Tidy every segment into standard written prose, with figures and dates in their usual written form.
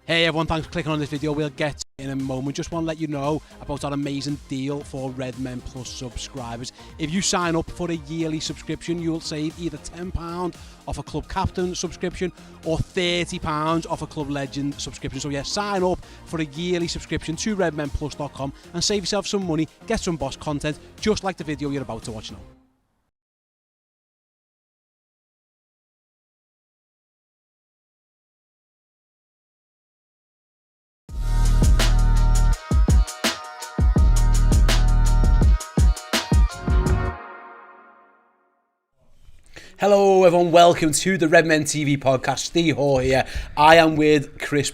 Hey everyone, thanks for clicking on this video. We'll get to it in a moment. Just want to let you know about our amazing deal for Redmen Plus subscribers. If you sign up for a yearly subscription, you'll save either £10 off a Club Captain subscription or £30 off a Club Legend subscription. So yeah, sign up for a yearly subscription to redmenplus.com and save yourself some money, get some boss content, just like the video you're about to watch now. Hello everyone, welcome to the Redmen TV Podcast. Ste Hoare here. I am with Chris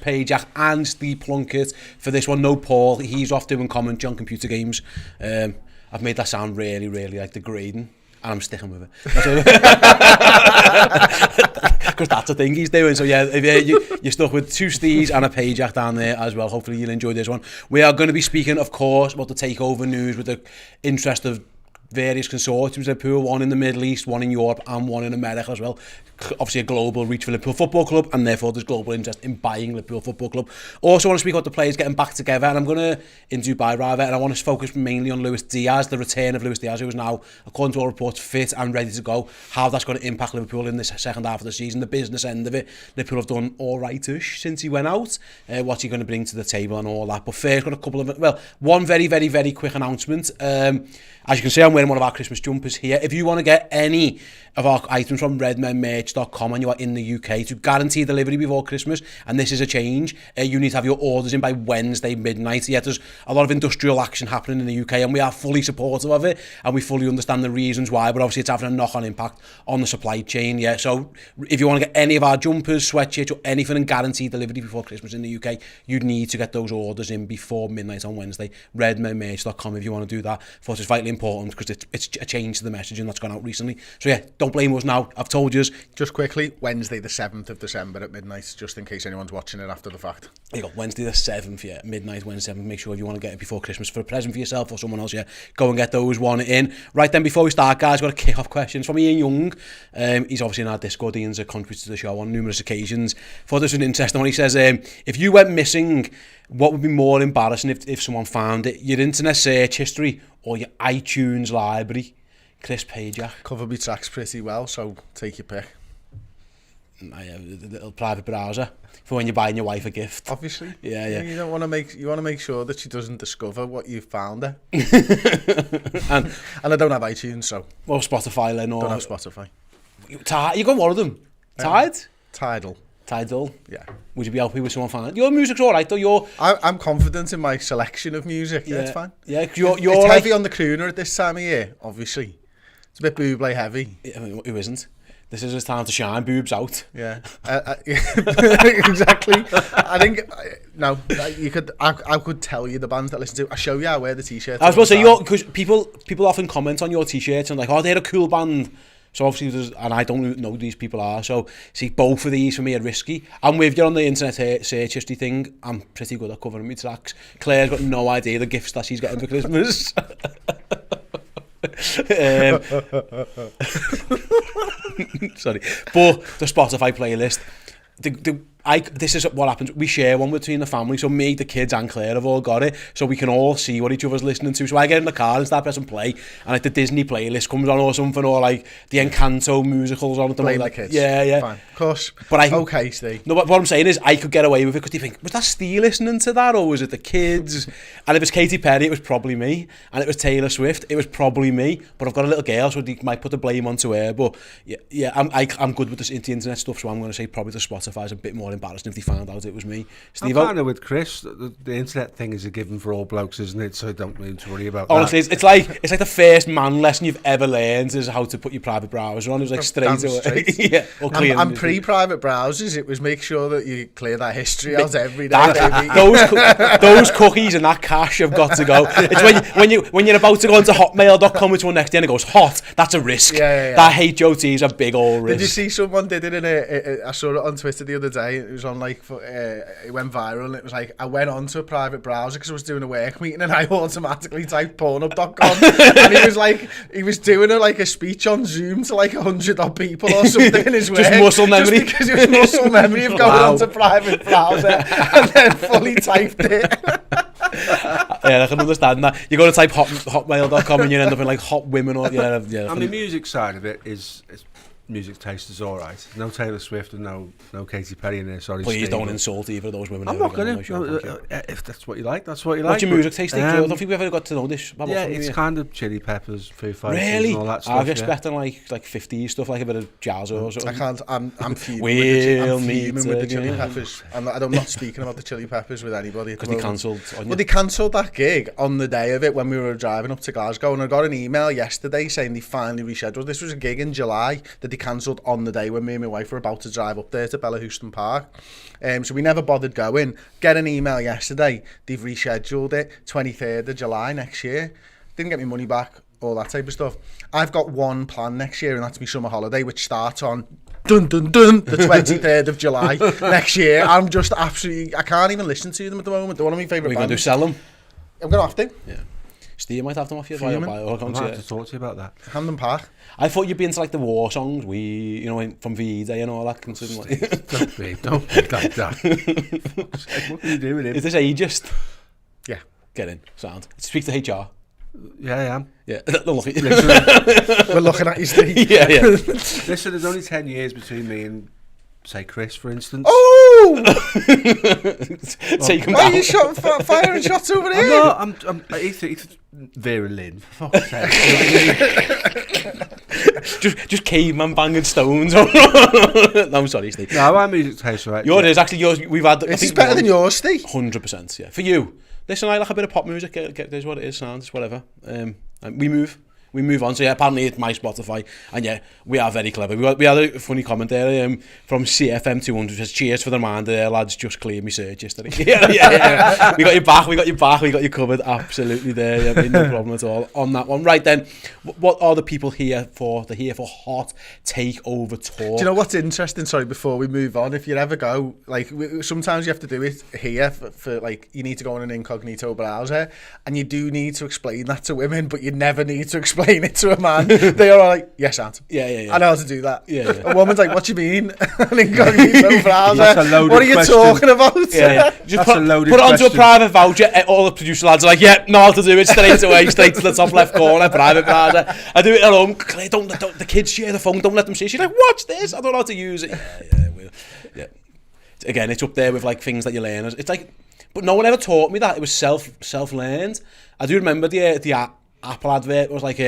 and Ste Plunkett for this one. No Paul, he's off doing comment on computer games. I've made that sound really like degrading, and I'm sticking with it. Because that's the thing he's doing. So yeah, if you're stuck with two Steves and a Pajak down there as well. Hopefully you'll enjoy this one. We are going to be speaking, of course, about the takeover news with the interest of various consortiums in Liverpool, one in the Middle East, one in Europe and one in America as well. Obviously a global reach for Liverpool Football Club, and therefore there's global interest in buying Liverpool Football Club. Also want to speak about the players getting back together, and I'm going to, in Dubai rather, and I want to focus mainly on Luis Diaz, the return of Luis Diaz, who is now, according to all reports, fit and ready to go. How that's going to impact Liverpool in this second half of the season, the business end of it. Liverpool have done all right-ish since he went out. What's he going to bring to the table and all that. But first, got a couple of, well, one very quick announcement. As you can see, I'm wearing one of our Christmas jumpers here. If you want to get any of our items from redmenmerch.com and you are in the UK, to guarantee delivery before Christmas, and this is a change, you need to have your orders in by Wednesday midnight. Yeah, there's a lot of industrial action happening in the UK and we are fully supportive of it and we fully understand the reasons why, but obviously it's having a knock-on impact on the supply chain. Yeah, so if you want to get any of our jumpers, sweatshirts or anything and guarantee delivery before Christmas in the UK, you need to get those orders in before midnight on Wednesday. redmenmerch.com if you want to do that. For us, it's vitally important because it's a change to the messaging that's gone out recently. So yeah, don't blame us now. I've told you. Just quickly, Wednesday the 7th of December at midnight, just in case anyone's watching it after the fact. You got Wednesday the 7th, yeah, midnight, Wednesday 7th. Make sure if you want to get it before Christmas for a present for yourself or someone else, yeah, go and get those one in. Right then, before we start, guys, got a kick-off questions from Ian Young. He's obviously in our Discord. Ian's a contributor to the show on numerous occasions. Thought this was an interesting one. He says, if you went missing, what would be more embarrassing if someone found it? Your internet search history or your iTunes library? Chris Pajak. Cover my tracks pretty well, so take your pick. I have a little private browser for when you're buying your wife a gift. Obviously. Yeah. You want to make sure that she doesn't discover what you've found her. and I don't have iTunes, so. Well, Spotify then, or. Don't have Spotify. You got one of them. Tidal. Tidal. Yeah. Would you be happy with someone finding it? Your music's all right though. I'm confident in my selection of music. Yeah, it's fine. Yeah, cause you're it's heavy on the crooner at this time of year. Obviously, it's a bit Bublé heavy. I mean, who isn't? This is his time to shine. Boobs out. Yeah, exactly. I think you could. I could tell you the bands that listen to. I show you. I wear the t-shirt. I was supposed to say because people often comment on your t-shirts and like, oh, they're a cool band. So obviously and I don't know who these people are. So see, both of these for me are risky. I'm with you on the internet search history thing. I'm pretty good at covering my tracks. Claire's got no idea the gifts that she's getting for Christmas. Sorry, but the Spotify playlist. This is what happens. We share one between the family, so me, the kids and Claire have all got it, so we can all see what each other's listening to. So I get in the car and start pressing play, and like the Disney playlist comes on or something, or like the Encanto musicals on at the moment. Like kids. Yeah. Fine. Of course. But okay, Steve. No, but what I'm saying is I could get away with it because you think, was that Steve listening to that, or was it the kids? And if it's Katy Perry, it was probably me, and if it was Taylor Swift, it was probably me. But I've got a little girl, so they might put the blame onto her. But yeah, I'm good with this internet stuff, so I'm going to say probably the Spotify's a bit more embarrassing if they found out it was me. Steve, I'm kind of with Chris. The internet thing is a given for all blokes, isn't it? So I don't need to worry about honestly, that. It's like the first man lesson you've ever learned is how to put your private browser on. It was like straight away. Yeah, and pre-private browsers, it was make sure that you clear that history out every day. Those cookies and that cache have got to go. It's when you're about to go into hotmail.com with one next day and it goes hot. That's a risk. Yeah. That HOT is a big old risk. Did you see someone did it in I saw it on Twitter the other day, It was on like, it went viral, and it was like, I went on to a private browser because I was doing a work meeting, and I automatically typed pornhub.com, and he was doing a speech on Zoom to like 100 odd people or something in his work. Just muscle memory. Just because it was muscle memory of going on to private browser and then fully typed it. Yeah, I can understand that. You go to type hotmail.com and you end up in like hot women or yeah. And the music side of it is music taste is all right. No Taylor Swift and no Katy Perry in there. Sorry, please don't insult either of those women. I'm not going to. If that's what you like, that's what you like. What's your music taste? I don't think we've ever got to know this. Yeah, it's kind of Chili Peppers, Foo Fighters, really? and all that stuff. I was expecting like 50s stuff, like a bit of jazz or something. I can't. I'm fuming with the Chili Peppers. I'm not speaking about the Chili Peppers with anybody because they cancelled. Well, they cancelled that gig on the day of it when we were driving up to Glasgow, and I got an email yesterday saying they finally rescheduled. This was a gig in July that they cancelled on the day when me and my wife were about to drive up there to Bellahouston Park. So we never bothered going. Get an email yesterday, they've rescheduled it 23rd of July next year. Didn't get me money back, all that type of stuff. I've got one plan next year, and that's my summer holiday, which starts on the 23rd of July next year. I'm just absolutely, I can't even listen to them at the moment. They're one of my favourite bands. Are you going to sell them? I'm going to have to. Yeah. Steve might have them off you. I'm going to have to talk to you about that. Hamden Park. I thought you'd be into like the war songs, from VE Day and all that. Don't be like that. What are you doing? Is this ageist? Yeah. Get in. Sound. Speak to HR. Yeah, I am. Yeah, they'll look at you. We're looking at you, Steve. Yeah. Listen, there's only 10 years between me and, say, Chris, for instance. Oh! Take him Why down. are you firing shots over here? I'm Vera Lynn, for fuck's sake. just caveman banging stones. No, I'm sorry, Steve. No, my music taste, right? Yours is actually we've had. This is better than yours, Steve. 100%, yeah. For you, listen, I like a bit of pop music. It is what it is. Sounds whatever. We move on. So yeah, apparently it's my Spotify, and yeah, we are very clever. We had a funny comment there from CFM 200 says, "Cheers for the reminder there, lads. Just cleared me search yesterday." yeah. We got you back. We got you covered. Absolutely there. Yeah, no problem at all on that one. Right then, what are the people here for? They're here for Hot Takeover Tour. Do you know what's interesting? Sorry, before we move on, if you ever go, like sometimes you have to do it here for like you need to go on an incognito browser, and you do need to explain that to women, but you never need to explain it to a man. They are like, yes, Aunt. Yeah. I know how to do that. Yeah. A woman's like, what do you mean? An incognito browser. What are you question. talking about? Yeah. Just put it onto a private voucher. All the producer lads are like, yeah, know how to do it straight away, straight to the top left corner, private browser. I do it at home. Claire, don't the kids share the phone. Don't let them see. She's like, watch this. I don't know how to use it. Yeah. Again, it's up there with like things that you learn. It's like, but no one ever taught me that. It was self-learned. I do remember the Apple advert was like,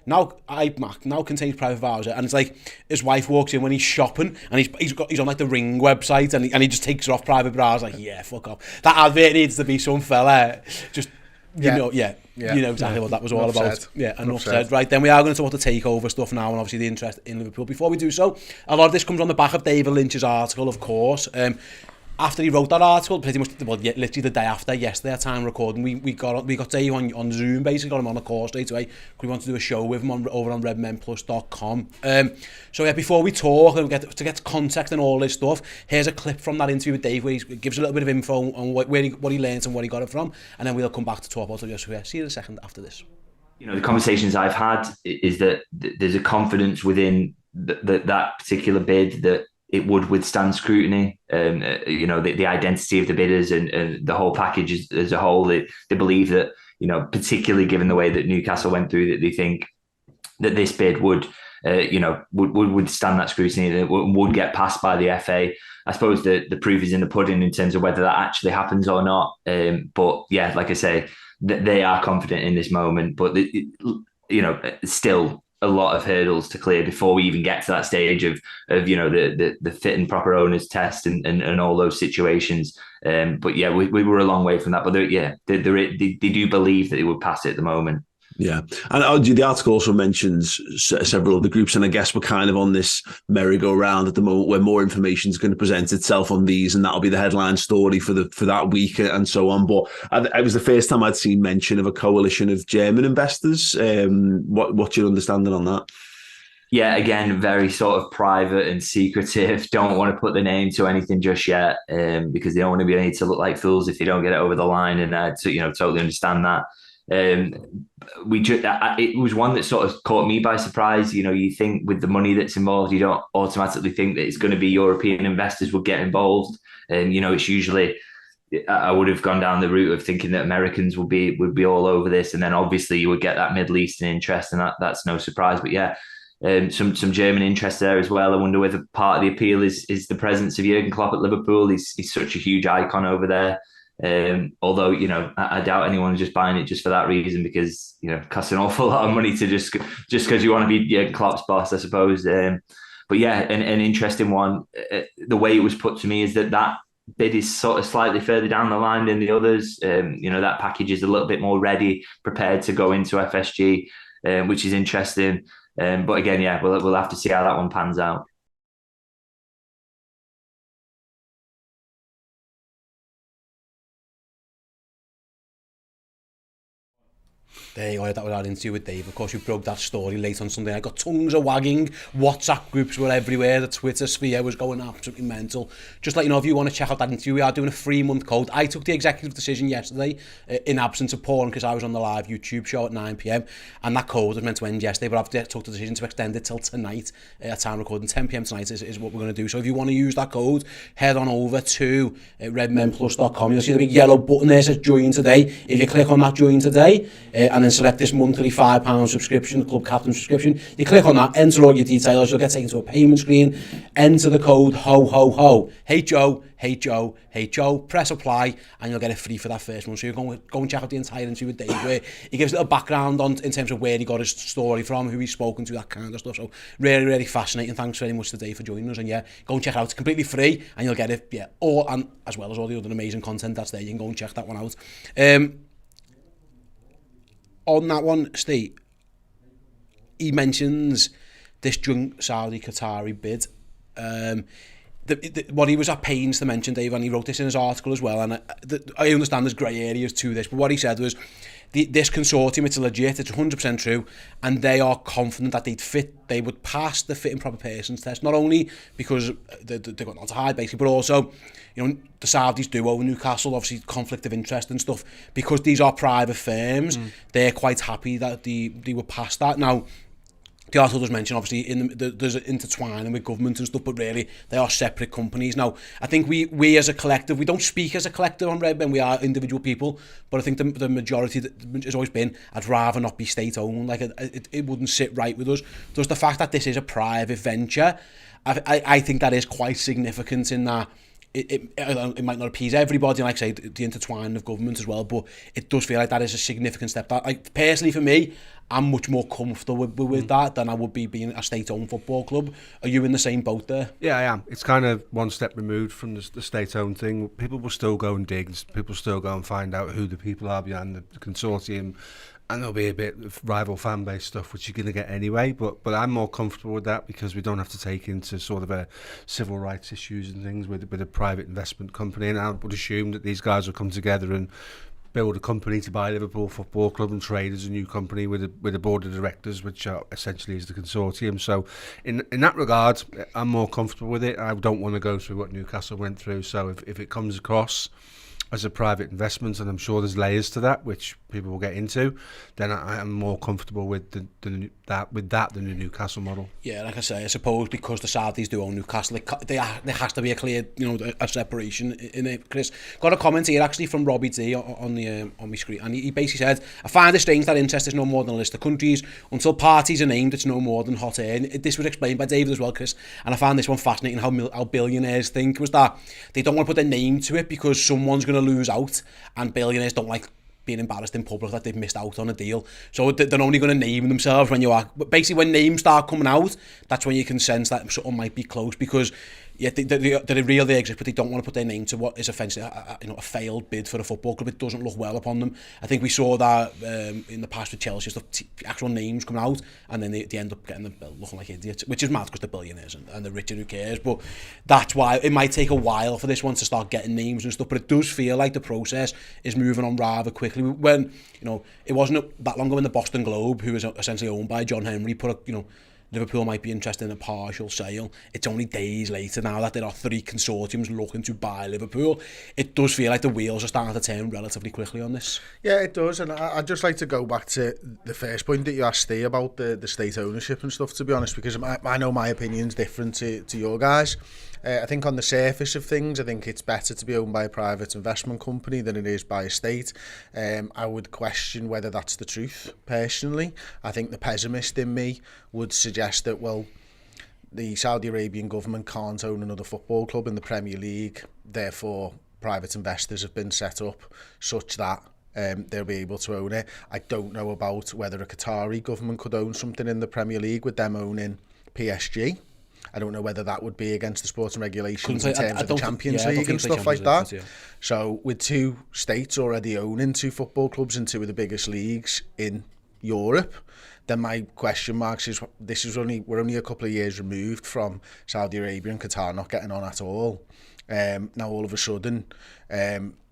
now iMac now contains private browser, and it's like his wife walks in when he's shopping, and he's on like the Ring website, and he just takes her off private browser. Like, yeah, fuck off. That advert needs to be some fella just you know exactly what that was all about. Yeah, enough said. Right, then we are going to talk the takeover stuff now, and obviously the interest in Liverpool. Before we do so, a lot of this comes on the back of David Lynch's article, of course. After he wrote that article, pretty much, literally the day after, yesterday, at time recording, we got Dave on Zoom, basically, got him on a call straight away, because we wanted to do a show with him over on redmenplus.com. So yeah, before we talk and get context and all this stuff, here's a clip from that interview with Dave where he gives a little bit of info on what he learned and where he got it from, and then we'll come back to talk about it. So yeah, see you in a second after this. You know, the conversations I've had is that there's a confidence within that particular bid that it would withstand scrutiny. You know, the identity of the bidders and the whole package as a whole, they believe that, you know, particularly given the way that Newcastle went through, that they think that this bid would withstand that scrutiny, that would get passed by the FA. I suppose the proof is in the pudding in terms of whether that actually happens or not. But yeah, like I say, they are confident in this moment, but still a lot of hurdles to clear before we even get to that stage of you know, the fit and proper owners test and all those situations. But yeah, we were a long way from that. But they do believe that it would pass it at the moment. Yeah, and the article also mentions several other groups, and I guess we're kind of on this merry-go-round at the moment where more information is going to present itself on these, and that'll be the headline story for that week and so on. But it was the first time I'd seen mention of a coalition of German investors. What's your understanding on that? Yeah, again, very sort of private and secretive. Don't want to put the name to anything just yet, because they don't want to be made to look like fools if they don't get it over the line. And totally understand that. It was one that sort of caught me by surprise. You think with the money that's involved, you don't automatically think that it's going to be European investors would get involved. And it's usually, I would have gone down the route of thinking that Americans would be all over this, and then obviously you would get that Middle Eastern interest, and that's no surprise. But yeah. Some German interest there as well. I wonder whether part of the appeal is the presence of Jurgen Klopp at Liverpool. He's such a huge icon over there. Although I doubt anyone's just buying it just for that reason, because it costs an awful lot of money to just because you want to be Jurgen Klopp's boss, I suppose. But yeah, an interesting one. The way it was put to me is that bid is sort of slightly further down the line than the others. That package is a little bit more ready, prepared to go into FSG, which is interesting. But again, yeah, we'll have to see how that one pans out. There you go, that was our interview with Dave. Of course, we broke that story late on Sunday. I got tongues of wagging. WhatsApp groups were everywhere. The Twitter sphere was going absolutely mental. Just let you know, if you want to check out that interview, we are doing a 3-month code. I took the executive decision yesterday in absence of Paul, because I was on the live YouTube show at 9 p.m. And that code was meant to end yesterday, but I've took the decision to extend it till tonight. At time recording, 10 p.m. tonight is what we're going to do. So if you want to use that code, head on over to redmenplus.com. You'll see the big yellow button there that says join today. If you click on that join today, and then select this monthly £5 subscription, the Club Captain subscription, you click on that, enter all your details, you'll get taken to a payment screen, enter the code HOHOHO, H-O, H-O, H-O, press apply, and you'll get it free for that first month. So you go and check out the entire interview with Dave, where he gives a little background in terms of where he got his story from, who he's spoken to, that kind of stuff. So really, really fascinating. Thanks very much to Dave for joining us, and yeah, go and check it out. It's completely free, and you'll get it, and as well as all the other amazing content that's there. You can go and check that one out. On that one, Steve, he mentions this joint Saudi-Qatari bid. What he was at pains to mention, Dave, and he wrote this in his article as well, and I understand there's grey areas to this, but what he said was, this consortium, it's legit, it's 100% true, and they are confident that they would pass the fit and proper persons test, not only because they've got nothing to hide, basically, but also, the Saudis do own Newcastle, obviously conflict of interest and stuff, because these are private firms, they're quite happy that they would pass that. Now, the article does mention, obviously, there's an intertwining with government and stuff, but really, they are separate companies. Now, I think we as a collective, we don't speak as a collective on Redmen, we are individual people, but I think the majority has always been, I'd rather not be state-owned, like, it wouldn't sit right with us. Just the fact that this is a private venture, I think that is quite significant in that it might not appease everybody, and like I say, the intertwining of government as well, but it does feel like that is a significant step. That, like, personally for me, I'm much more comfortable with that than I would be being a state-owned football club. Are you in the same boat there? Yeah, I am. It's kind of one step removed from the state-owned thing. People will still go and dig, people still go and find out who the people are behind the consortium, and there'll be a bit of rival fan base stuff, which you're going to get anyway, but I'm more comfortable with that, because we don't have to take into sort of a civil rights issues and things with a private investment company, and I would assume that these guys will come together and build a company to buy Liverpool Football Club and trade as a new company with a board of directors, which are essentially is the consortium. So in that regard, I'm more comfortable with it. I don't want to go through what Newcastle went through. So if it comes across as a private investment, and I'm sure there's layers to that which people will get into, then I am more comfortable with that than the Newcastle model. Yeah, like I say, I suppose because the Saudis do own Newcastle, there has to be a clear, a separation in it. Chris, got a comment here actually from Robbie D on my screen, and he basically said, I find it strange that interest is no more than a list of countries. Until parties are named, it's no more than hot air. And this was explained by David as well, Chris, and I found this one fascinating, how billionaires think, was that they don't want to put their name to it because someone's going to lose out, and billionaires don't like being embarrassed in public that they've missed out on a deal, so they're only going to name themselves when you are, basically when names start coming out, that's when you can sense that something might be close, because they're real, they exist, but they don't want to put their name to what is essentially a failed bid for a football club. It doesn't look well upon them. I think we saw that in the past with Chelsea, stuff, actual names coming out, and then they end up getting them looking like idiots, which is mad because they're billionaires and they're rich and who cares, but that's why it might take a while for this one to start getting names and stuff, but it does feel like the process is moving on rather quickly. When, it wasn't that long ago when the Boston Globe, who was essentially owned by John Henry, put Liverpool might be interested in a partial sale. It's only days later now that there are 3 consortiums looking to buy Liverpool. It does feel like the wheels are starting to turn relatively quickly on this. Yeah, it does, and I'd just like to go back to the first point that you asked Steve about the state ownership and stuff, to be honest, because I know my opinion's different to your guys. I think on the surface of things, I think it's better to be owned by a private investment company than it is by a state. I would question whether that's the truth, personally. I think the pessimist in me would suggest that, well, the Saudi Arabian government can't own another football club in the Premier League, therefore private investors have been set up such that they'll be able to own it. I don't know about whether a Qatari government could own something in the Premier League with them owning PSG. I don't know whether that would be against the sporting regulations in terms of the Champions League and stuff like that. So with 2 states already owning 2 football clubs in 2 of the biggest leagues in Europe, then my question marks is we're only a couple of years removed from Saudi Arabia and Qatar not getting on at all. Now all of a sudden,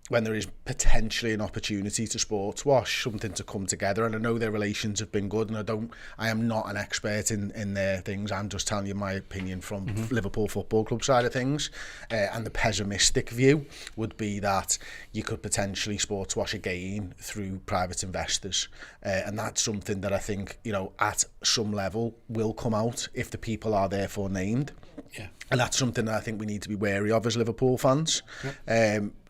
when there is potentially an opportunity to sports wash, something to come together, and I know their relations have been good, and I am not an expert in their things, I'm just telling you my opinion from Liverpool Football Club side of things, and the pessimistic view would be that you could potentially sports wash again through private investors, and that's something that I think, you know, at some level will come out if the people are therefore named. Yeah. And that's something that I think we need to be wary of as Liverpool fans.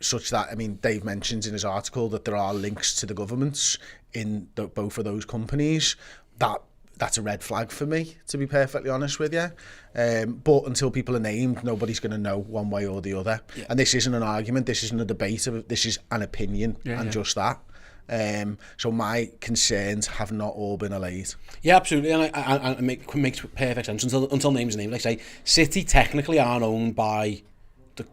Such that, I mean, Dave mentions in his article that there are links to the governments in both of those companies. That's a red flag for me, to be perfectly honest with you. But until people are named, nobody's going to know one way or the other. Yeah. And this isn't an argument, this isn't a debate, this is an opinion, just that. So my concerns have not all been allayed. Yeah, absolutely, and it makes perfect sense until names and names. Like I say, City technically aren't owned by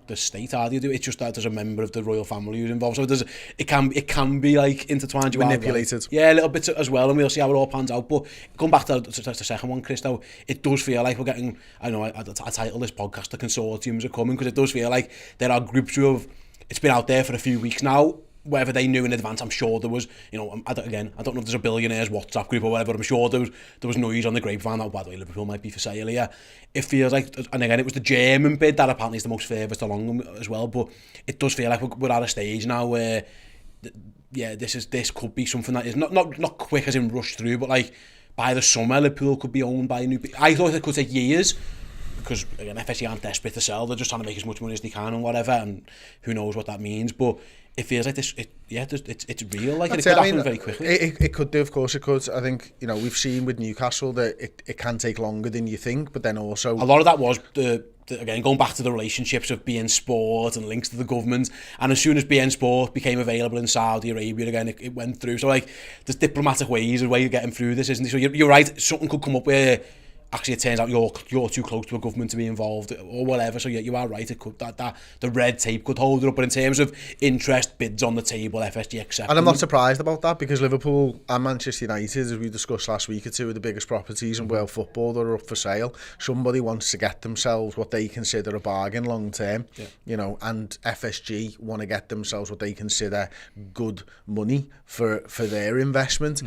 the state, are they? It's just that there's a member of the royal family who's involved, so it can be like intertwined, manipulated. Yeah, a little bit as well, and we'll see how it all pans out. But going back to the second one, Chris, though, it does feel like we're getting, I know I title this podcast "The Consortiums Are Coming," because it does feel like there are groups who have, it's been out there for a few weeks now. Whether they knew in advance, I'm sure there was, you know, I don't know if there's a billionaires WhatsApp group or whatever, but I'm sure there was noise on the grapevine that, by the way, Liverpool might be for sale here. It feels like, and again, it was the German bid that apparently is the most furthest along as well, but it does feel like we're at a stage now where, this could be something that is not quick as in rushed through, but like by the summer, Liverpool could be owned by a new. I thought it could take years, because again, FSG aren't desperate to sell, they're just trying to make as much money as they can and whatever, and who knows what that means, but it feels like this. It's real. Like it could happen very quickly. It could do, of course, it could. I think, you know, we've seen with Newcastle that it can take longer than you think, but then also a lot of that was again going back to the relationships of BN Sport and links to the government. And as soon as BN Sport became available in Saudi Arabia again, it went through. So like, there's diplomatic ways of getting through this, isn't there? So you're right. Something could come up where actually it turns out you're too close to a government to be involved or whatever, so yeah, you are right, it could that the red tape could hold it up, but in terms of interest, bids on the table, FSG accepted. And I'm not surprised about that, because Liverpool and Manchester United, as we discussed last week, are 2 of the biggest properties in world football that are up for sale. Somebody wants to get themselves what they consider a bargain long term, you know, and FSG want to get themselves what they consider good money for their investment.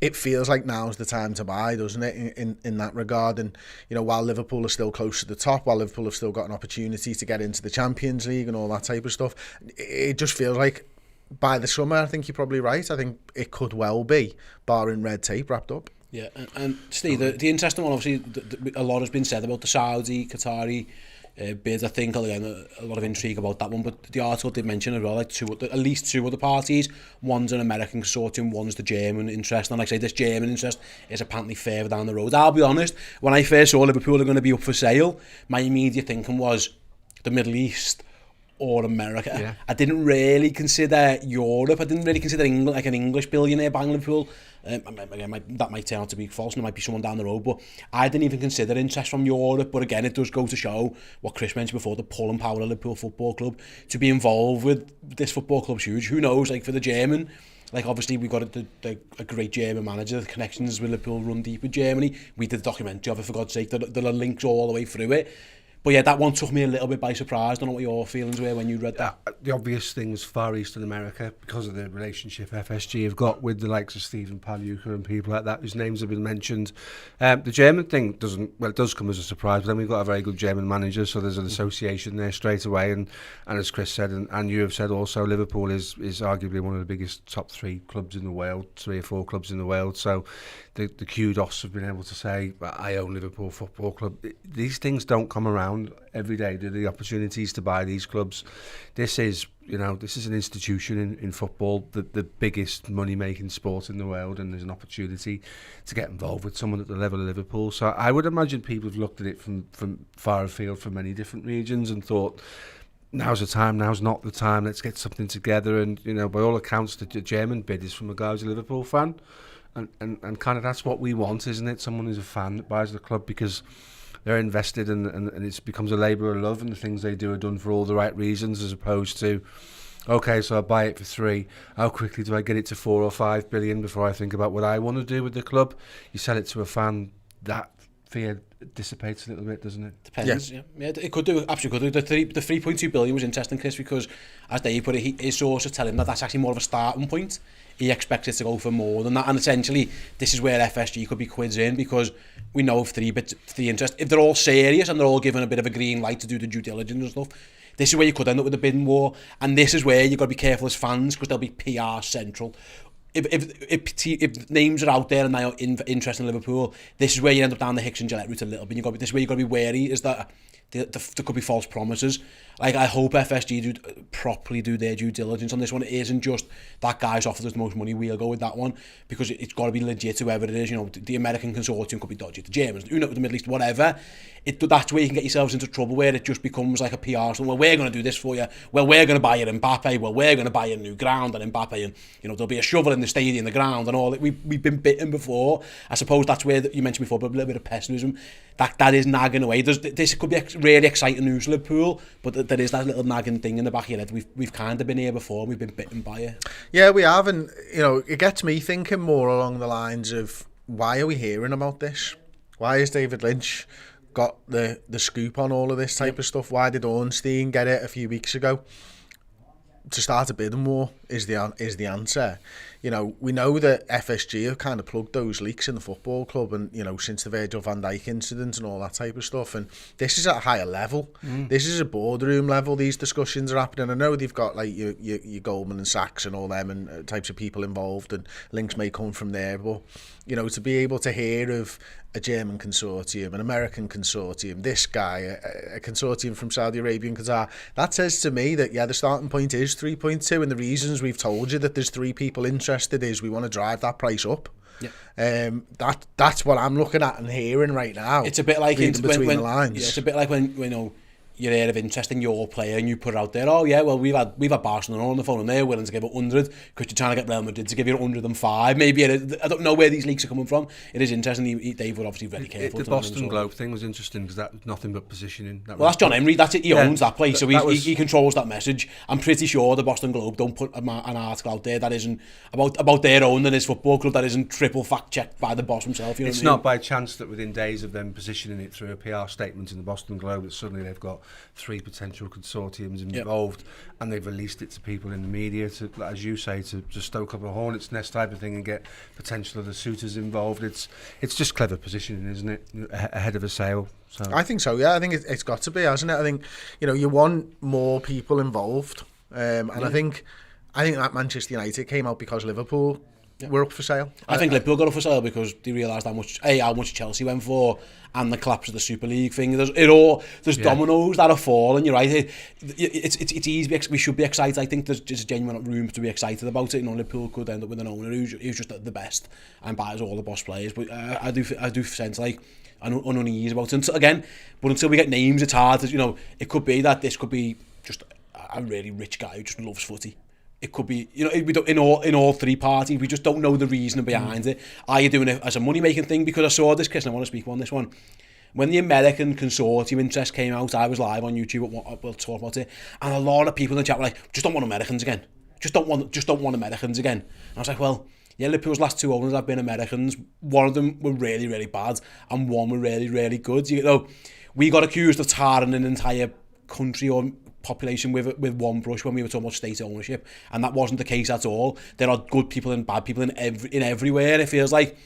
It feels like now's the time to buy, doesn't it, in that regard? And, you know, while Liverpool are still close to the top, while Liverpool have still got an opportunity to get into the Champions League and all that type of stuff, it just feels like by the summer, I think you're probably right. I think it could well be, barring red tape, wrapped up. Yeah, and Steve, the interesting one, obviously, a lot has been said about the Saudi-Qatari bids. I think again a lot of intrigue about that one, but the article did mention as well like at least 2 other parties. One's an American consortium, one's the German interest, and like I say, this German interest is apparently further down the road. I'll be honest, when I first saw Liverpool are going to be up for sale, my immediate thinking was the Middle East or America. Yeah. I didn't really consider Europe. I didn't really consider England, like an English billionaire buying Liverpool. Again, that might turn out to be false, and it might be someone down the road, but I didn't even consider interest from Europe. But again, it does go to show what Chris mentioned before, the pull and power of Liverpool Football Club. To be involved with this football club's huge. Who knows, like for the German, like obviously we've got a great German manager, the connections with Liverpool run deep with Germany. We did a documentary of it, for God's sake, there are links all the way through it. But yeah, that one took me a little bit by surprise. Don't know what your feelings were when you read that. The obvious thing was Far Eastern America, because of the relationship FSG have got with the likes of Stephen Paluca and people like that, whose names have been mentioned. The German thing it does come as a surprise, but then we've got a very good German manager, so there's an association there straight away. And as Chris said, and you have said also, Liverpool is arguably one of the biggest top 3 clubs in the world, 3 or 4 clubs in the world. So the kudos of being able to say, I own Liverpool Football Club. These things don't come around every day, do the opportunities to buy these clubs. This is an institution in football, the biggest money-making sport in the world, and there's an opportunity to get involved with someone at the level of Liverpool. So I would imagine people have looked at it from far afield from many different regions and thought, now's the time, now's not the time, let's get something together. And, by all accounts, the German bid is from a guy who's a Liverpool fan. And kind of that's what we want, isn't it? Someone who's a fan that buys the club because they're invested and it becomes a labour of love, and the things they do are done for all the right reasons, as opposed to, okay, so I buy it for 3. How quickly do I get it to 4 or 5 billion before I think about what I want to do with the club? You sell it to a fan, that fear dissipates a little bit, doesn't it? Depends. Yeah, it could do. Absolutely could do. The 3.2 billion was interesting, Chris, because as Dave put it, his sources tell him that that's actually more of a starting point. He expects it to go for more than that, and essentially this is where FSG could be quids in, because we know of 3 interest. If they're all serious and they're all given a bit of a green light to do the due diligence and stuff, this is where you could end up with a bidding war, and this is where you've got to be careful as fans, because they'll be PR central. If names are out there and they are interested in Liverpool, this is where you end up down the Hicks and Gillette route a little bit. This is where you've got to be wary, is that there could be false promises. Like, I hope FSG properly do their due diligence on this one. It isn't just that guy's offered us the most money, we'll go with that one, because it's got to be legit, whoever it is. The American consortium could be dodgy, the Germans, the Middle East, whatever. That's where you can get yourselves into trouble, where it just becomes like a PR. So, well, we're going to do this for you. Well, we're going to buy you Mbappe. Well, we're going to buy you a new ground and Mbappe, and there'll be a shovel in the stadium, the ground, and all that. We've been bitten before. I suppose that's where you mentioned before, but a little bit of pessimism that is nagging away. This could be really exciting news, Liverpool, but there is that little nagging thing in the back of your head. We've kind of been here before, and we've been bitten by it. Yeah, we have, and it gets me thinking more along the lines of, why are we hearing about this? Why is David Lynch got the scoop on all of this type of stuff? Why did Ornstein get it a few weeks ago? To start a bidding war is the answer. We know that FSG have kind of plugged those leaks in the football club, and since the Virgil van Dijk incident and all that type of stuff. And this is at a higher level. This is a boardroom level. These discussions are happening. I know they've got like your Goldman and Sachs and all them and types of people involved, and links may come from there. But to be able to hear of a German consortium, an American consortium, this guy, a consortium from Saudi Arabia and Qatar, that says to me that, the starting point is 3.2, and the reasons we've told you that there's 3 people interested is we want to drive that price up. Yeah. That's what I'm looking at and hearing right now. It's a bit like between the lines. Yeah, it's a bit like when you're heard of interest in your player and you put it out there. Oh yeah, well we've had Barcelona on the phone and they're willing to give 100 because you're trying to get Real Madrid to give you 105. Maybe I don't know where these leaks are coming from. It is interesting. Dave would obviously very careful. The Boston Globe thing was interesting because that was nothing but positioning. That's John Henry. That's it. He owns that place, so he controls that message. I'm pretty sure the Boston Globe don't put an article out there that isn't about their own and his football club that isn't triple fact checked by the boss himself. It's not by chance that within days of them positioning it through a PR statement in the Boston Globe that suddenly they've got 3 potential consortiums involved, and they've released it to people in the media to, as you say, to stoke up a hornet's nest type of thing and get potential other suitors involved. It's just clever positioning, isn't it, ahead of a sale? So I think so. Yeah, I think it's got to be, hasn't it? I think you want more people involved, and I think that Manchester United came out because Liverpool were up for sale. I think Liverpool got up for sale because they realised how much Chelsea went for, and the collapse of the Super League thing. There's dominoes that are falling. You're right. It's easy. We should be excited. I think there's just a genuine room to be excited about it. Liverpool could end up with an owner who's just the best and buys all the boss players. But I do sense like an unease about it. But until we get names, it's hard. It could be that this could be just a really rich guy who just loves footy. It could be, we don't, in all 3 parties, we just don't know the reason behind it. Are you doing it as a money-making thing? Because I saw this, Chris, and I want to speak on this one. When the American consortium interest came out, I was live on YouTube, we'll talk about it, and a lot of people in the chat were like, just don't want Americans again. Just don't want Americans again. And I was like, well, yeah, Liverpool's last 2 owners have been Americans. One of them were really, really bad, and one were really, really good. we got accused of tarring an entire country or population with one brush when we were talking about state ownership, and that wasn't the case at all. There are good people and bad people in everywhere. It feels like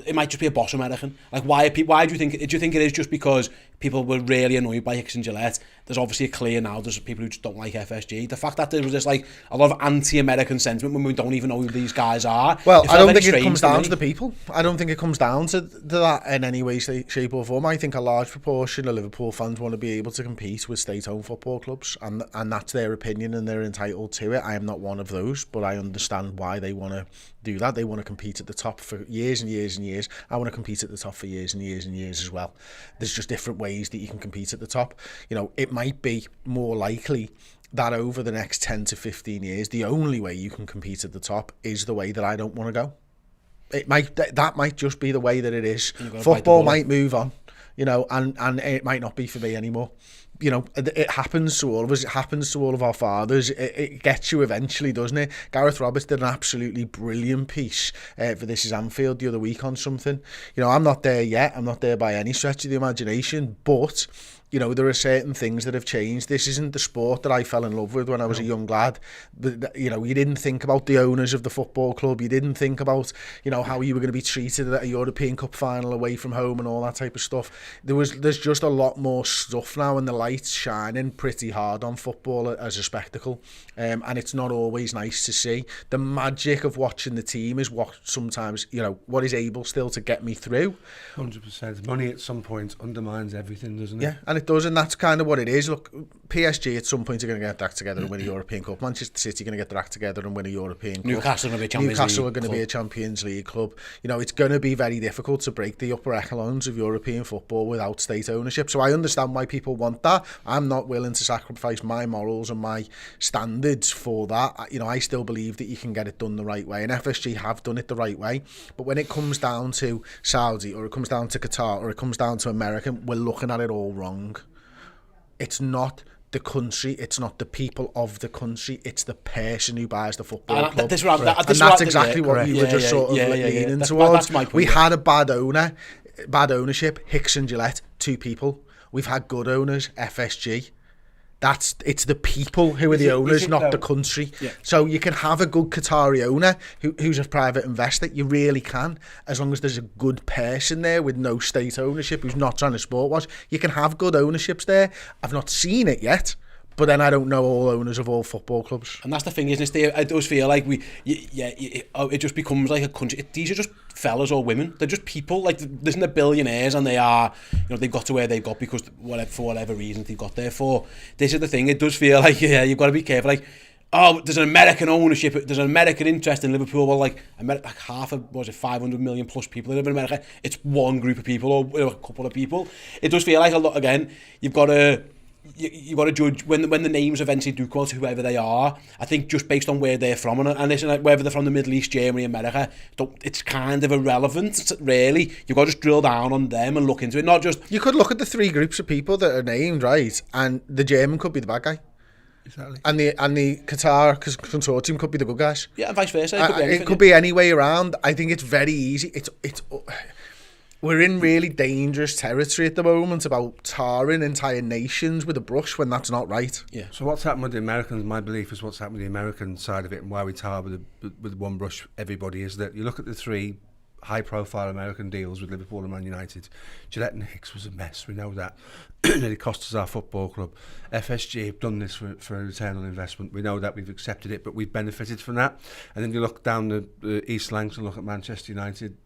it might just be a boss American. Like, why do you think it is just because people were really annoyed by Hicks and Gillette? There's obviously a clear now, there's people who just don't like FSG. The fact that there was just like a lot of anti-American sentiment when we don't even know who these guys are. Well, I don't think it comes down to the people. I don't think it comes down to that in any way, shape or form. I think a large proportion of Liverpool fans want to be able to compete with state-owned football clubs, and that's their opinion and they're entitled to it. I am not one of those, but I understand why they want to do that. They want to compete at the top for years and years and years. I want to compete at the top for years and years and years as well. There's just different ways that you can compete at the top. You know, it might be more likely that over the next 10 to 15 years, the only way you can compete at the top is the way that I don't want to go. That might just be the way that it is. Football might move on, you know, and it might not be for me anymore. You know, it happens to all of us. It happens to all of our fathers. It gets you eventually, doesn't it? Gareth Roberts did an absolutely brilliant piece for This Is Anfield the other week on something. You know, I'm not there yet. I'm not there by any stretch of the imagination, but you know, there are certain things that have changed. This isn't the sport that I fell in love with when I was a young lad. You know, you didn't think about the owners of the football club. You didn't think about, you know, how you were going to be treated at a European Cup final away from home and all that type of stuff. There's just a lot more stuff now, and the light's shining pretty hard on football as a spectacle. And it's not always nice to see. The magic of watching the team is what sometimes, you know, what is able still to get me through. 100%. Money at some point undermines everything, doesn't it? Yeah, and it does, and that's kind of what it is. Look, PSG at some point are going to get their act together and win a European Cup. Manchester City are going to get their act together and win a European Cup. Newcastle are going to be a Champions Newcastle League are going to club. be a Champions League club. You know, it's going to be very difficult to break the upper echelons of European football without state ownership. So I understand why people want that. I'm not willing to sacrifice my morals and my standards for that. You know, I still believe that you can get it done the right way, and FSG have done it the right way. But when it comes down to Saudi, or it comes down to Qatar, or it comes down to America, we're looking at it all wrong. It's not the country, it's not the people of the country, it's the person who buys the football club. That's exactly what you were just sort of leaning towards. We had a bad owner, bad ownership, Hicks and Gillette, 2 people. We've had good owners, FSG. It's the people who are the owners, not the country. Yeah. So you can have a good Qatari owner who's a private investor. You really can, as long as there's a good person there with no state ownership who's not trying to sport wash. You can have good ownerships there. I've not seen it yet, but then I don't know all owners of all football clubs. And that's the thing, isn't it? It does feel like it just becomes like a country. These are just fellas or women. They're just people. Like, there's no billionaires, and they are, you know, they've got to where they've got because for whatever reason they've got there for. This is the thing. It does feel like, yeah, you've got to be careful. Like, oh, there's an American ownership, there's an American interest in Liverpool. Well, like half of, 500 million plus people live in America. It's one group of people or a couple of people. It does feel like a lot. Again, you've got to judge when the names eventually do come out to whoever they are. I think just based on where they're from, and listen, like, whether they're from the Middle East, Germany, America, it's kind of irrelevant, really. You've got to just drill down on them and look into it. Not just... You could look at the 3 groups of people that are named, right, and the German could be the bad guy. Exactly. And the Qatar consortium could be the good guys. Yeah, and vice versa. It could be any way around. I think it's very easy. We're in really dangerous territory at the moment about tarring entire nations with a brush when that's not right. Yeah. So what's happened with the Americans, my belief is what's happened with the American side of it, and why we tar with one brush everybody, is that you look at the 3 high-profile American deals with Liverpool and Man United. Gillette and Hicks was a mess, we know that. It cost us our football club. FSG have done this for a return on investment. We know that, we've accepted it, but we've benefited from that. And then you look down the East Lancs and look at Manchester United.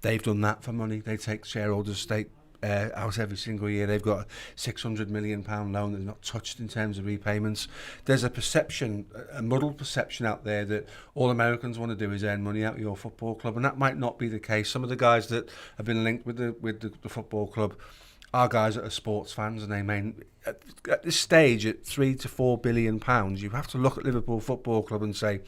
They've done that for money. They take shareholders' stake out every single year. They've got a £600 million loan that's not touched in terms of repayments. There's a perception, a muddled perception out there that all Americans want to do is earn money out of your football club, and that might not be the case. Some of the guys that have been linked with the football club are guys that are sports fans, and they may, at this stage, at £3 to £4 billion, you have to look at Liverpool Football Club and say,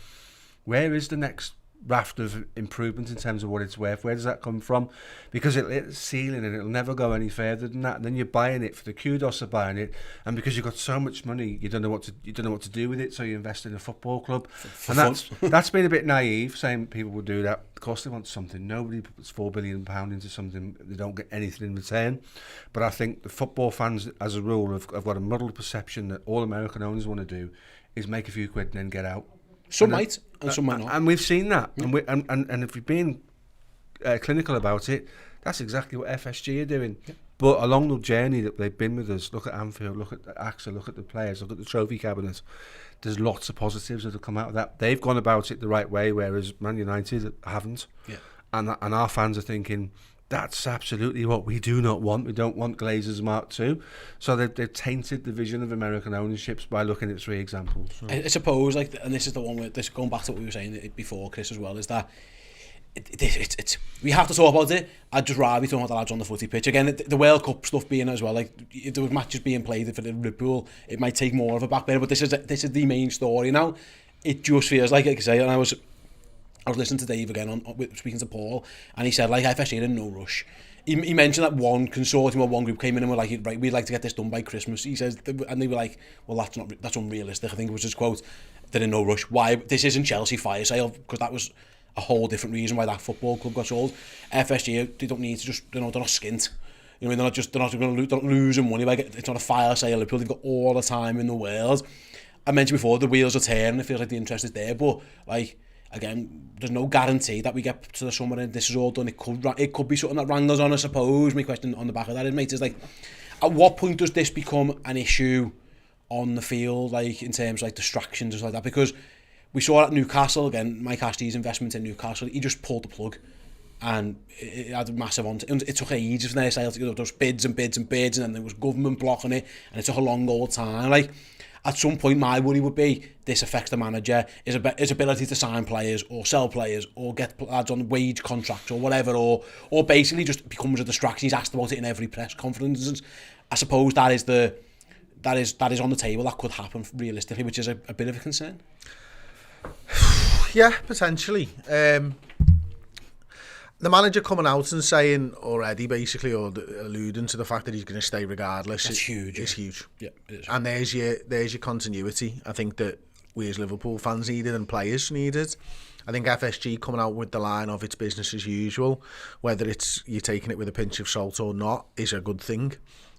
where is the next raft of improvement in terms of what it's worth. Where does that come from? Because it's ceiling and it'll never go any further than that. And then you're buying it for the kudos of buying it, and because you've got so much money, you don't know what to do with it. So you invest in a football club, and that's been a bit naive saying people will do that. Of course, they want something. Nobody puts £4 billion into something they don't get anything in return. But I think the football fans, as a rule, have got a muddled perception that all American owners want to do is make a few quid and then get out. Some might, and some might not. And we've seen that. Yeah. And if we've been clinical about it, that's exactly what FSG are doing. Yeah. But along the journey that they've been with us, look at Anfield, look at AXA, look at the players, look at the trophy cabinet, there's lots of positives that have come out of that. They've gone about it the right way, whereas Man United haven't. Yeah. And our fans are thinking, that's absolutely what we do not want. We don't want Glazers Mark II. So they've tainted the vision of American ownerships by looking at 3 examples. So. I suppose, like, and this is the one where this going back to what we were saying before, Chris, as well, is that it's we have to talk about it. I'd just rather be talking about the lads on the footy pitch. Again, the World Cup stuff being as well, like if there was matches being played for Liverpool, it might take more of a back burner. But this is the main story now. It just feels like I say, and I was listening to Dave again speaking to Paul, and he said, like, FSG are in no rush. He mentioned that one consortium or one group came in and were like, right, we'd like to get this done by Christmas. He says, and they were like, well, that's unrealistic. I think it was his quote. They're in no rush. Why? This isn't Chelsea fire sale, because that was a whole different reason why that football club got sold. FSG, they don't need to just, they're not skint. You know, they're not going to lose money. Like, it's not a fire sale. They've got all the time in the world. I mentioned before, the wheels are turning. It feels like the interest is there, but like, again, there's no guarantee that we get to the summer and this is all done. It could be something that wrangles on, I suppose. My question on the back of that is, mate, is like, at what point does this become an issue on the field, like in terms of like distractions and stuff like that? Because we saw at Newcastle, again, Mike Ashley's investment in Newcastle, he just pulled the plug, and it had a massive it took ages from their sale to, you know, there was bids and bids and bids, and then there was government blocking it, and it took a long old time. Like, at some point, my worry would be this affects the manager, his ability to sign players or sell players or get lads on wage contracts or whatever, or basically just becomes a distraction. He's asked about it in every press conference. And I suppose that is on the table. That could happen realistically, which is a bit of a concern. Yeah, potentially. The manager coming out and saying already, basically, or alluding to the fact that he's going to stay regardless. That's huge. It's huge. Yeah, it is. And there's your continuity. I think that we as Liverpool fans needed and players needed. I think FSG coming out with the line of it's business as usual, whether it's you're taking it with a pinch of salt or not, is a good thing.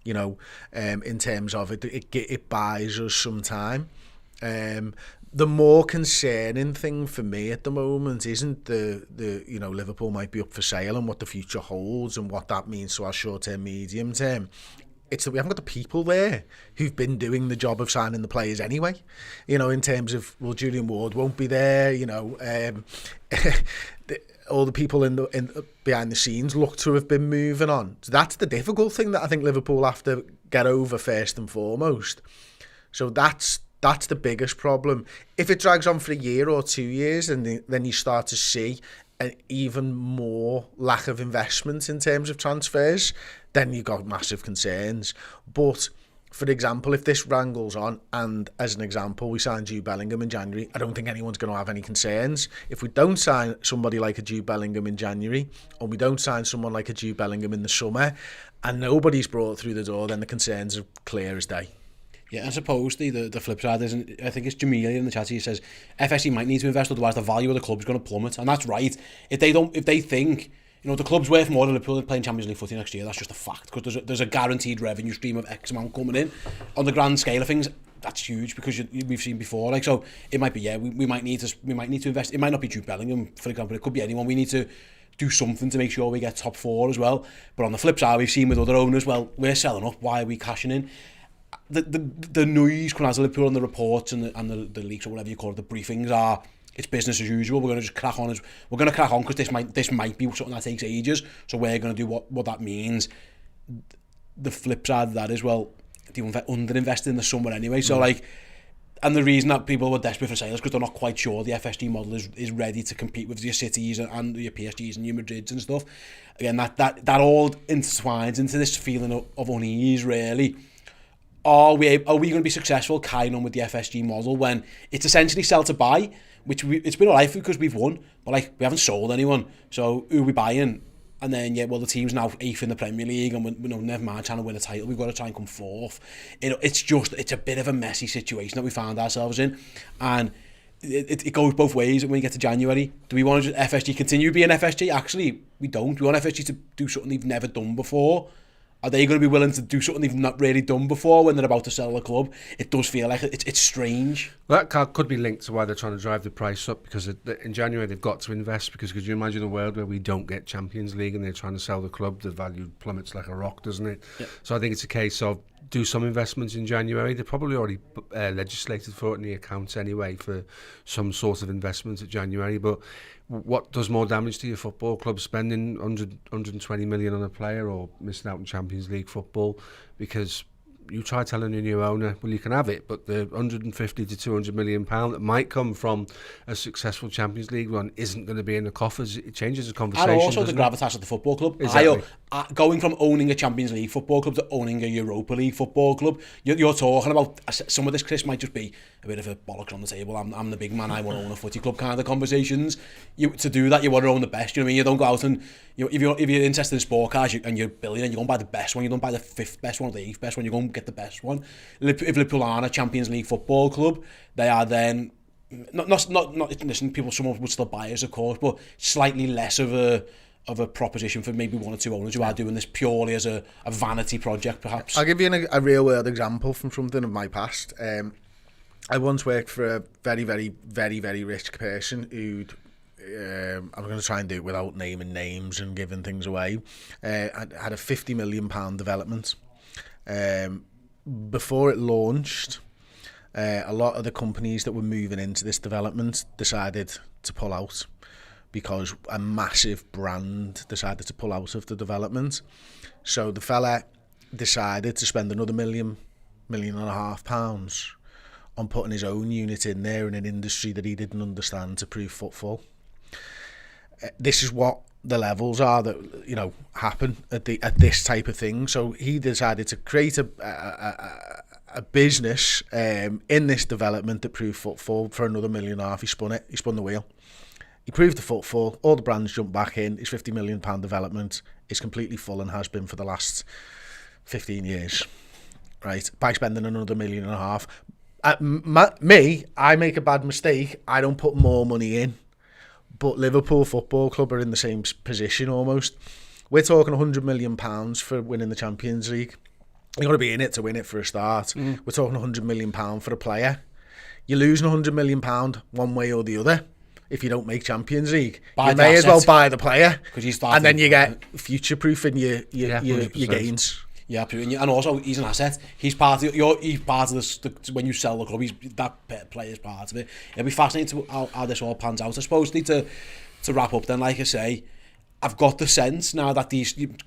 You know, in terms of it buys us some time. The more concerning thing for me at the moment isn't the you know, Liverpool might be up for sale and what the future holds and what that means to our short term, medium term. It's that we haven't got the people there who've been doing the job of signing the players anyway. You know, in terms of, well, Julian Ward won't be there. You know, all the people in behind the scenes look to have been moving on. So that's the difficult thing that I think Liverpool have to get over first and foremost. So that's the biggest problem. If it drags on for a year or 2 years, and then you start to see an even more lack of investment in terms of transfers, then you've got massive concerns. But, for example, if this wrangles on, and as an example, we signed Jude Bellingham in January, I don't think anyone's going to have any concerns. If we don't sign somebody like a Jude Bellingham in January, or we don't sign someone like a Jude Bellingham in the summer, and nobody's brought through the door, then the concerns are clear as day. Yeah, I suppose the flip side isn't. I think it's Jamelia in the chat. He says FSG might need to invest, otherwise the value of the club is going to plummet, and that's right. If they think, you know, the club's worth more than Liverpool playing Champions League footy next year, that's just a fact, because there's a guaranteed revenue stream of X amount coming in. On the grand scale of things, that's huge, because we've seen before. Like, so it might be, yeah, we might need to invest. It might not be Jude Bellingham, for example. It could be anyone. We need to do something to make sure we get top 4 as well. But on the flip side, we've seen with other owners, well, we're selling up. Why are we cashing in? The noise coming out of Liverpool and the reports and the leaks or whatever you call it, the briefings are, it's business as usual. We're going to just crack on. We're going to crack on because this might be something that takes ages. So we're going to do what that means. The flip side of that is, well, they underinvested in the summer anyway. So like, and the reason that people were desperate for sales because they're not quite sure the FSG model is ready to compete with your Cities and your PSGs and your Madrids and stuff. Again, that all intertwines into this feeling of unease, really. are we going to be successful carrying on with the FSG model when it's essentially sell to buy, which it's been alright because we've won, but like we haven't sold anyone. So who are we buying? And then the team's now 8th in the Premier League, and we never mind trying to win a title. We've got to try and come 4th. It's a bit of a messy situation that we found ourselves in, and it goes both ways. When we get to January, do we want to just FSG continue being FSG? Actually, we don't. We want FSG to do something they've never done before. Are they going to be willing to do something they've not really done before when they're about to sell the club? It does feel like it's strange. That could be linked to why they're trying to drive the price up, because in January they've got to invest, because could you imagine a world where we don't get Champions League and they're trying to sell the club? The value plummets like a rock, doesn't it? Yeah. So I think it's a case of do some investments in January. They're probably already legislated for it in the accounts anyway, for some sort of investment at January. But what does more damage to your football club, spending 120 million on a player or missing out on Champions League football? Because you try telling a new owner, well, you can have it, but the 150 to 200 million pound that might come from a successful Champions League run isn't going to be in the coffers. It changes the conversation. And also the gravitas of the football club. Exactly. Going from owning a Champions League football club to owning a Europa League football club, you're talking about some of this, Chris, might just be a bit of a bollocks on the table. I'm the big man, I want to own a footy club kind of conversations. To do that, you want to own the best. You know what I mean? You don't go out and if you're interested in sport cars and you're a billionaire, you go and buy the best one. You don't buy the 5th best one or the 8th best one. You go and get the best one. If Liverpool are a Champions League football club, they are then not listen, someone would still buy us, of course, but slightly less of a proposition for maybe one or two owners who are doing this purely as a vanity project, perhaps. I'll give you a real world example from something of my past. I once worked for a very, very, very, very rich person who'd I'm going to try and do it without naming names and giving things away. Had a £50 million development. Before it launched, a lot of the companies that were moving into this development decided to pull out because a massive brand decided to pull out of the development. So the fella decided to spend another £1.5 million on putting his own unit in there in an industry that he didn't understand to prove footfall. This is what the levels are that happen at this type of thing. So he decided to create a business in this development that proved footfall for another £1.5 million. He spun the wheel. He proved the footfall. All the brands jumped back in. His £50 million development is completely full and has been for the last 15 years. Right, by spending another £1.5 million. I make a bad mistake. I don't put more money in. But Liverpool Football Club are in the same position almost. We're talking £100 million for winning the Champions League. You've got to be in it to win it for a start. We're talking £100 million for a player. You're losing £100 million one way or the other if you don't make Champions League. You may as well buy the player, and then you get future-proofing your gains. Yeah, and also he's an asset. He's part of this. When you sell the club, that player's part of it. It'll be fascinating to how this all pans out. I suppose to wrap up, then, like I say, I've got the sense now that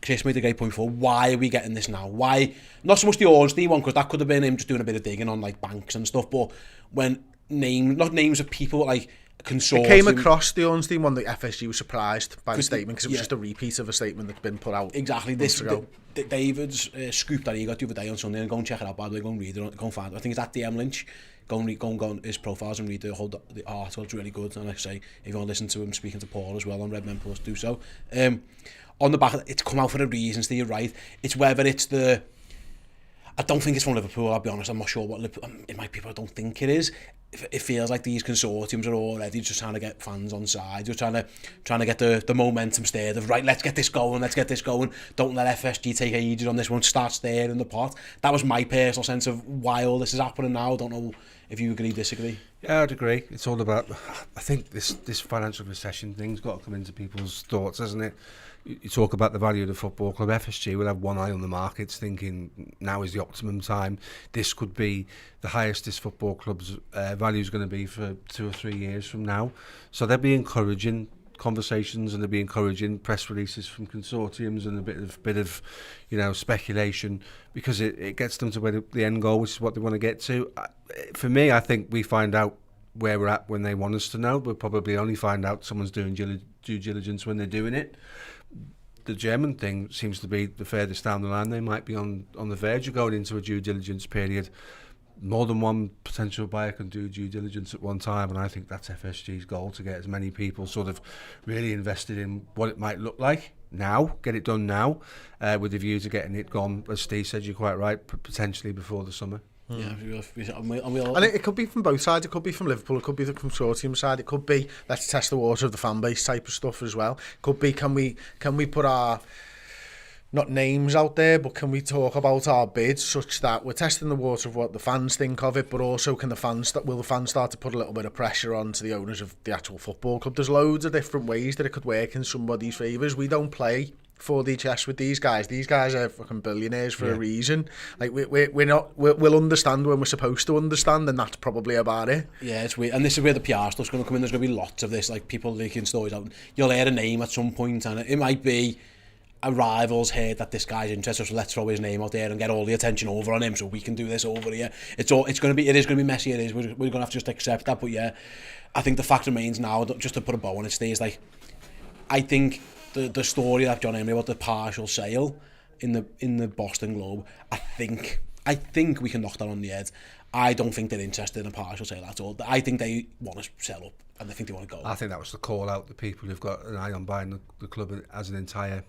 Chris made a great point before. Why are we getting this now? Why not so much the Ornstein one, because that could have been him just doing a bit of digging on like banks and stuff. But when not names of people, but like Consortium. It came across the Ornstein one that FSG was surprised by the statement because it was just a repeat of a statement that's been put out. Exactly. David's scoop that he got the other day on Sunday, and go and check it out, by the way, go and read it, go and find it. I think it's at DM Lynch. Go on his profiles and read the article. It's really good. And like I say, if you want to listen to him speaking to Paul as well on Redmen Plus, do so. On the back of it's come out for a reason, Steve, you're right. It's whether it's I don't think it's from Liverpool, I'll be honest. I'm not sure what Liverpool... It might be, but I don't think it is. It feels like these consortiums are already just trying to get fans on side. You're trying to get the momentum stirred of, right, let's get this going. Don't let FSG take ages on this one. Start stirring the pot. That was my personal sense of why all this is happening now. I don't know if you agree, disagree. Yeah, I'd agree. It's all about... I think this financial recession thing's got to come into people's thoughts, hasn't it? You talk about the value of the football club. FSG will have one eye on the markets, thinking now is the optimum time. This could be the highest this football club's value is going to be for 2 or 3 years from now. So they'll be encouraging conversations, and they'll be encouraging press releases from consortiums and a bit of speculation, because it gets them to where the end goal, which is what they want to get to. For me, I think we find out where we're at when they want us to know. We'll probably only find out someone's doing due diligence when they're doing it. the German thing seems to be the furthest down the line. They might be on the verge of going into a due diligence period. More than one potential buyer can do due diligence at one time, and I think that's FSG's goal, to get as many people sort of really invested in what it might look like now, get it done now, with a view to getting it gone, as Steve said, you're quite right, potentially before the summer. Yeah, and it could be from both sides. It could be from Liverpool, it could be the consortium side, it could be let's test the water of the fan base type of stuff as well. It could be can we put our, not names out there, but can we talk about our bids such that we're testing the water of what the fans think of it, but also will the fans start to put a little bit of pressure on to the owners of the actual football club? There's loads of different ways that it could work in somebody's favours. We don't play 4D chess with these guys. These guys are fucking billionaires for a reason. Like we'll understand when we're supposed to understand, and that's probably about it. Yeah, it's weird. And this is where the PR stuff's going to come in. There's going to be lots of this, like people leaking stories out. You'll hear a name at some point, and it might be a rival's heard that this guy's interested, so let's throw his name out there and get all the attention over on him, so we can do this over here. It is going to be messy. It is. We're going to have to just accept that. But yeah, I think the fact remains now, just to put a bow on it, stays like, I think the story that John Emery about the partial sale in the Boston Globe, I think we can knock that on the head. I don't think they're interested in a partial sale at all. I think they want to sell up, and I think they want to go. I think that was the call out, the people who've got an eye on buying the club as an entire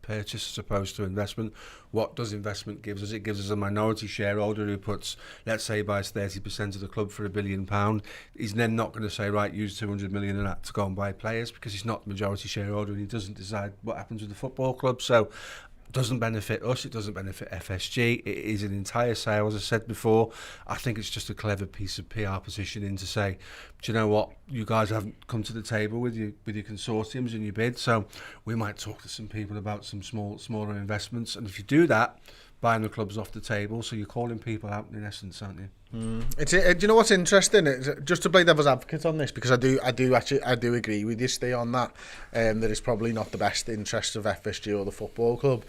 purchase as opposed to investment. What does investment give us? It gives us a minority shareholder who puts, let's say, buys 30% of the club for £1 billion. He's then not going to say, right, use 200 million of that to go and buy players, because he's not the majority shareholder and he doesn't decide what happens with the football club. So it doesn't benefit us, it doesn't benefit FSG. It is an entire sale, as I said before. I think it's just a clever piece of PR positioning to say, do you know what, you guys haven't come to the table with your consortiums and your bid, so we might talk to some people about some smaller investments. And if you do that, buying the clubs off the table, so you're calling people out in essence, aren't you? Do you know what's interesting? It's, just to play devil's advocate on this, because I do agree with you, Steve, on that. That it's probably not the best interest of FSG or the football club,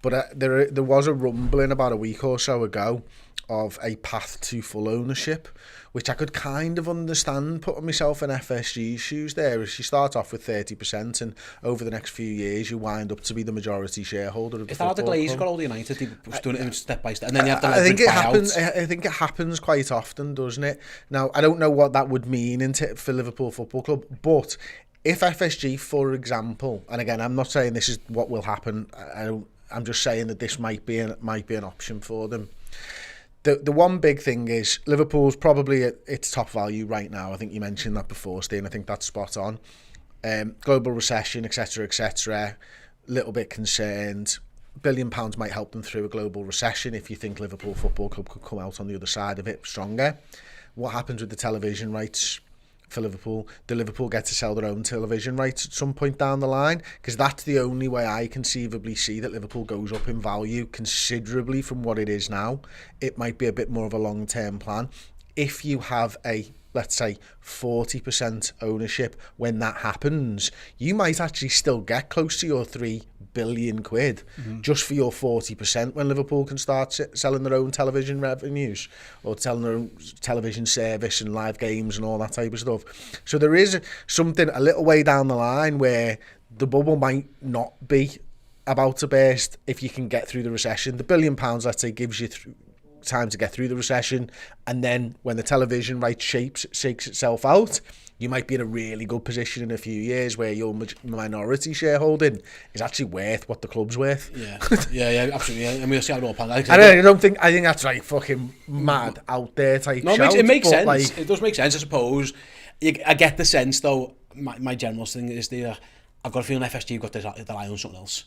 but there was a rumbling about a week or so ago of a path to full ownership, which I could kind of understand, putting myself in FSG's shoes there. As you start off with 30%, and over the next few years you wind up to be the majority shareholder of the football club. Is that how the Glazers got all the United? They was doing it step by step, and then you have to I think it happens quite often, doesn't it? Now, I don't know what that would mean for Liverpool Football Club, but if FSG, for example, and again, I'm not saying this is what will happen, I'm just saying that this might be an option for them. The one big thing is Liverpool's probably at its top value right now. I think you mentioned that before, Steve. I think that's spot on. Global recession, etc., little bit concerned. £1 billion might help them through a global recession if you think Liverpool Football Club could come out on the other side of it stronger. What happens with the television rights for Liverpool? Do Liverpool get to sell their own television rights at some point down the line? Because that's the only way I conceivably see that Liverpool goes up in value considerably from what it is now. It might be a bit more of a long-term plan. If you have a, let's say, 40% ownership, when that happens, you might actually still get close to your £3 billion just for your 40% when Liverpool can start selling their own television revenues or selling their own television service and live games and all that type of stuff. So there is something a little way down the line where the bubble might not be about to burst if you can get through the recession. The £1 billion, let's say, gives you time to get through the recession, and then when the television right shakes itself out, you might be in a really good position in a few years where your minority shareholding is actually worth what the club's worth. Yeah, absolutely. And we'll see how it all pans out. I think that's like fucking mad out there type. No, shout, it makes sense. Like, it does make sense, I suppose. I get the sense though. My general thing is I've got a feeling FSG have got their eye on something else.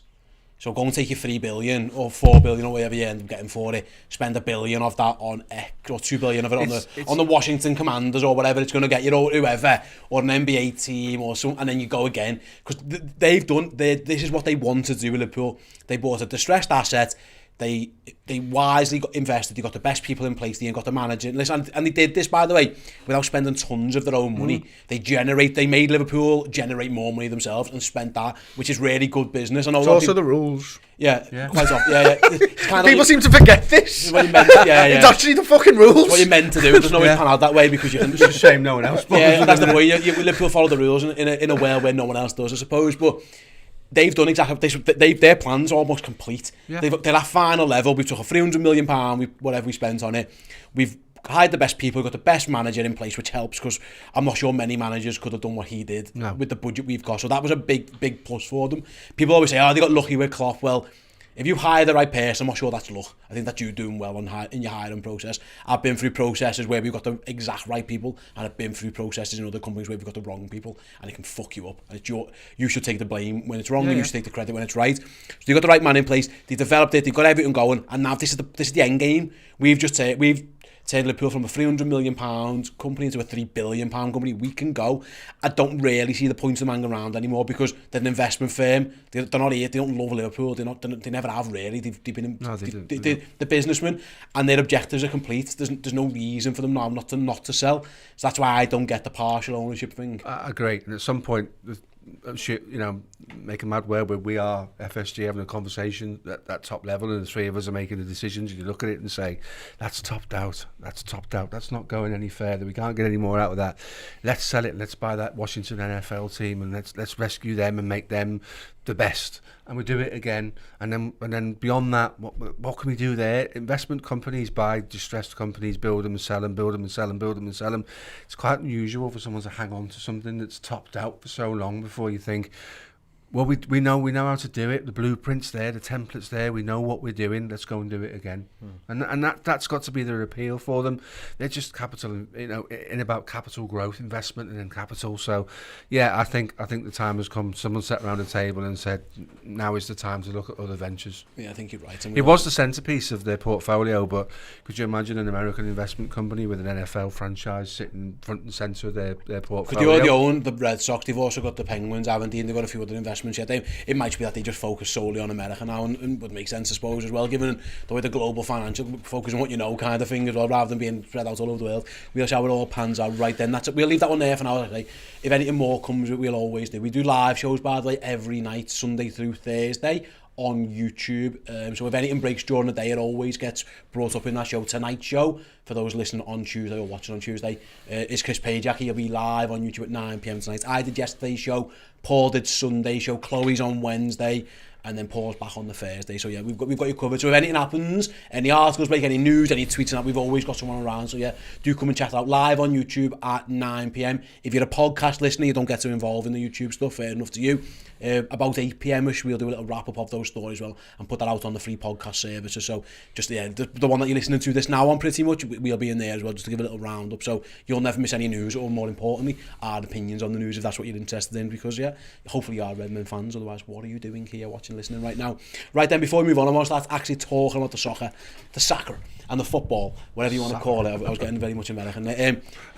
So go and take your 3 billion or 4 billion or whatever you end up getting for it. Spend $1 billion of that on X or 2 billion of it on the Washington Commanders or whatever it's going to get you, or whoever, or an NBA team or something, and then you go again, because this is what they want to do with Liverpool. They bought a distressed asset. They wisely got invested. They got the best people in place. They got the manager. Listen, and they did this, by the way, without spending tons of their own money. They made Liverpool generate more money themselves and spent that, which is really good business. I know it's also the rules. Yeah. Quite often. Yeah. It's kind people seem to forget this. It's what you meant to, It's actually the fucking rules. It's what you're meant to do. It doesn't always pan out that way because you can. It's a shame no one else. Yeah, that's the way. Liverpool follow the rules in a world where no one else does, I suppose. But they've done exactly. Their plan's almost complete. Yeah. They're at final level. We took a £300 million, whatever we spent on it. We've hired the best people, got the best manager in place, which helps because I'm not sure many managers could have done what he did with the budget we've got. So that was a big plus for them. People always say, they got lucky with Klopp. Well, if you hire the right person, I'm not sure that's luck. I think that you're doing well in your hiring process. I've been through processes where we've got the exact right people, and I've been through processes in other companies where we've got the wrong people, and it can fuck you up. And you should take the blame when it's wrong, and you should take the credit when it's right. So you got the right man in place. They developed it. They've got everything going, and now this is the end game. We've turned Liverpool from a £300 million company into a £3 billion company. We can go. I don't really see the point of them hanging around anymore because they're an investment firm. They're not here. They don't love Liverpool. They never have really. They've been the businessmen, and their objectives are complete. There's no reason for them now not to sell. So that's why I don't get the partial ownership thing. I agree. And at some point, make a mad world where we are FSG having a conversation at that top level, and the three of us are making the decisions, and you look at it and say, that's topped out, that's not going any further, we can't get any more out of that, let's sell it, let's buy that Washington NFL team and let's rescue them and make them the best, and we do it again, and then beyond that, what can we do there? Investment companies buy distressed companies, build them and sell them, build them and sell them, build them and sell them. It's quite unusual for someone to hang on to something that's topped out for so long before you think, well, we know how to do it. The blueprint's there, the template's there. We know what we're doing. Let's go and do it again. And that's got to be the appeal for them. They're just capital, in about capital growth, investment, and then capital. So, yeah, I think the time has come. Someone sat around a table and said, now is the time to look at other ventures. Yeah, I think you're right. It was the centrepiece of their portfolio, but could you imagine an American investment company with an NFL franchise sitting front and centre of their portfolio? Because they already own the Red Sox. They've also got the Penguins, haven't they? And they've got a few other investments. Yeah, it might be that they just focus solely on America now, and would make sense, I suppose, as well, given the way the global financial focus on what you know kind of thing as well, rather than being spread out all over the world. We'll see how it all pans out right then. That's it. We'll leave that one there for now. If anything more comes, we'll always do. We do live shows, by the way, every night, Sunday through Thursday, on YouTube. So if anything breaks during the day, it always gets brought up in that show. Tonight's show, for those listening on Tuesday or watching on Tuesday, is Chris Pajak. He'll be live on YouTube at 9 PM tonight. I did yesterday's show, Paul did Sunday's show, Chloe's on Wednesday, and then Paul's back on the Thursday. So yeah, we've got you covered. So if anything happens, any articles break, any news, any tweets and that, we've always got someone around. So yeah, do come and check it out live on YouTube at 9 PM. If you're a podcast listener, you don't get too involved in the YouTube stuff, fair enough to you. About 8 PM-ish, we'll do a little wrap-up of those stories as well and put that out on the free podcast services. So just the one that you're listening to this now on, pretty much, we'll be in there as well, just to give a little round-up. So you'll never miss any news, or more importantly, our opinions on the news, if that's what you're interested in, because yeah, hopefully you are Redmen fans. Otherwise, what are you doing here watching, listening right now? Right then, before we move on, I want to start actually talking about the soccer and the football, whatever you want to call it. I was getting very much American.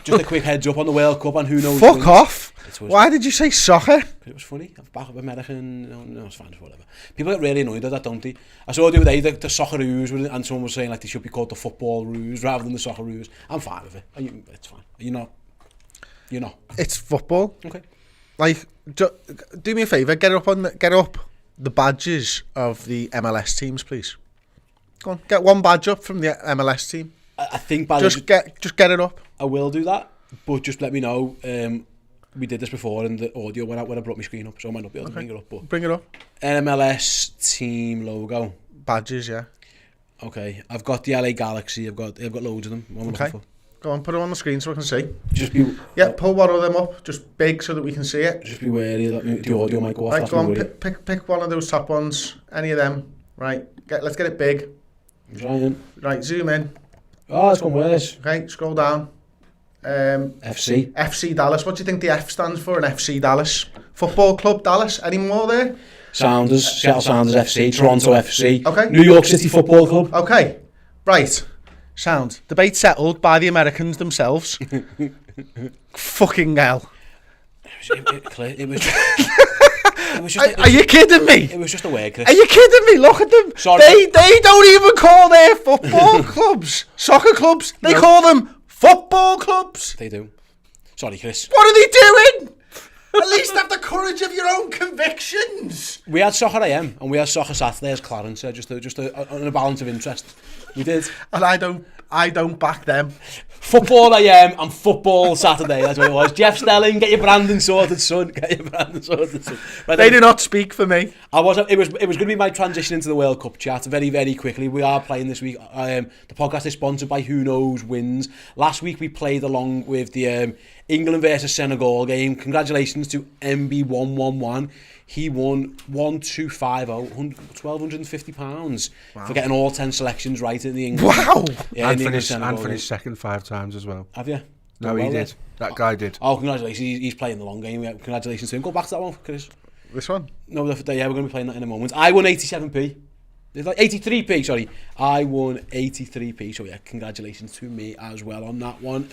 Just a quick heads up on the World Cup and who knows. Fuck off! Why did you say soccer? Because it was funny. I'm back up American. No, it's fine, whatever. People get really annoyed at that, don't they? I saw the other day the Socceroos, and someone was saying like they should be called the football roos rather than the Socceroos. I'm fine with it. It's fine. You're not. It's football. Okay. Like, do me a favour. Get up the badges of the MLS teams, please. Go on, get one badge up from the MLS team. I think just get it up. I will do that, but just let me know. We did this before in the audio when I brought my screen up, so I might not be able to bring it up. But bring it up. MLS team logo. Badges, yeah. Okay, I've got the LA Galaxy. I've got loads of them. Okay. Go on, put them on the screen so I can see. Just be. Yeah, pull one of them up, just big so that we can see it. Just be wary that the audio might go off. Right, go on, pick one of those top ones. Any of them. Right, let's get it big. Right, zoom in. Oh, it's gone worse. Okay, scroll down. FC Dallas. What do you think the F stands for in FC Dallas? Football Club Dallas. Any more there? Seattle Sounders FC, Toronto FC. Okay. New York City Football Club. Okay. Right. Sound. Debate settled by the Americans themselves. Fucking hell. It was Are you kidding me? It was just a word, Chris. Are you kidding me? Look at them. Sorry. They don't even call their football clubs soccer clubs. They call them football clubs. They do. Sorry, Chris. What are they doing? At least have the courage of your own convictions. We had Soccer AM and we had Soccer Saturday as Clarence said, just a balance of interest. We did. And I don't I don't back them. Football AM and football Saturday. That's what it was. Jeff Stelling, get your Brandon sorted, son. Get your Brandon sorted, son. Right, They do not speak for me. It was going to be my transition into the World Cup chat very, very quickly. We are playing this week. The podcast is sponsored by Who Knows Wins. Last week we played along with the England versus Senegal game. Congratulations to MB111. He won 1250, £1,250 for getting all 10 selections right in the England. Wow! Yeah, And finished second 5 times as well. Have you? No, he did. That guy did. Oh, congratulations. He's playing the long game. Yeah, congratulations to him. Go back to that one, Chris. This one? No, yeah, we're going to be playing that in a moment. I won 87p. It's like 83p, sorry. I won 83p, so yeah, congratulations to me as well on that one.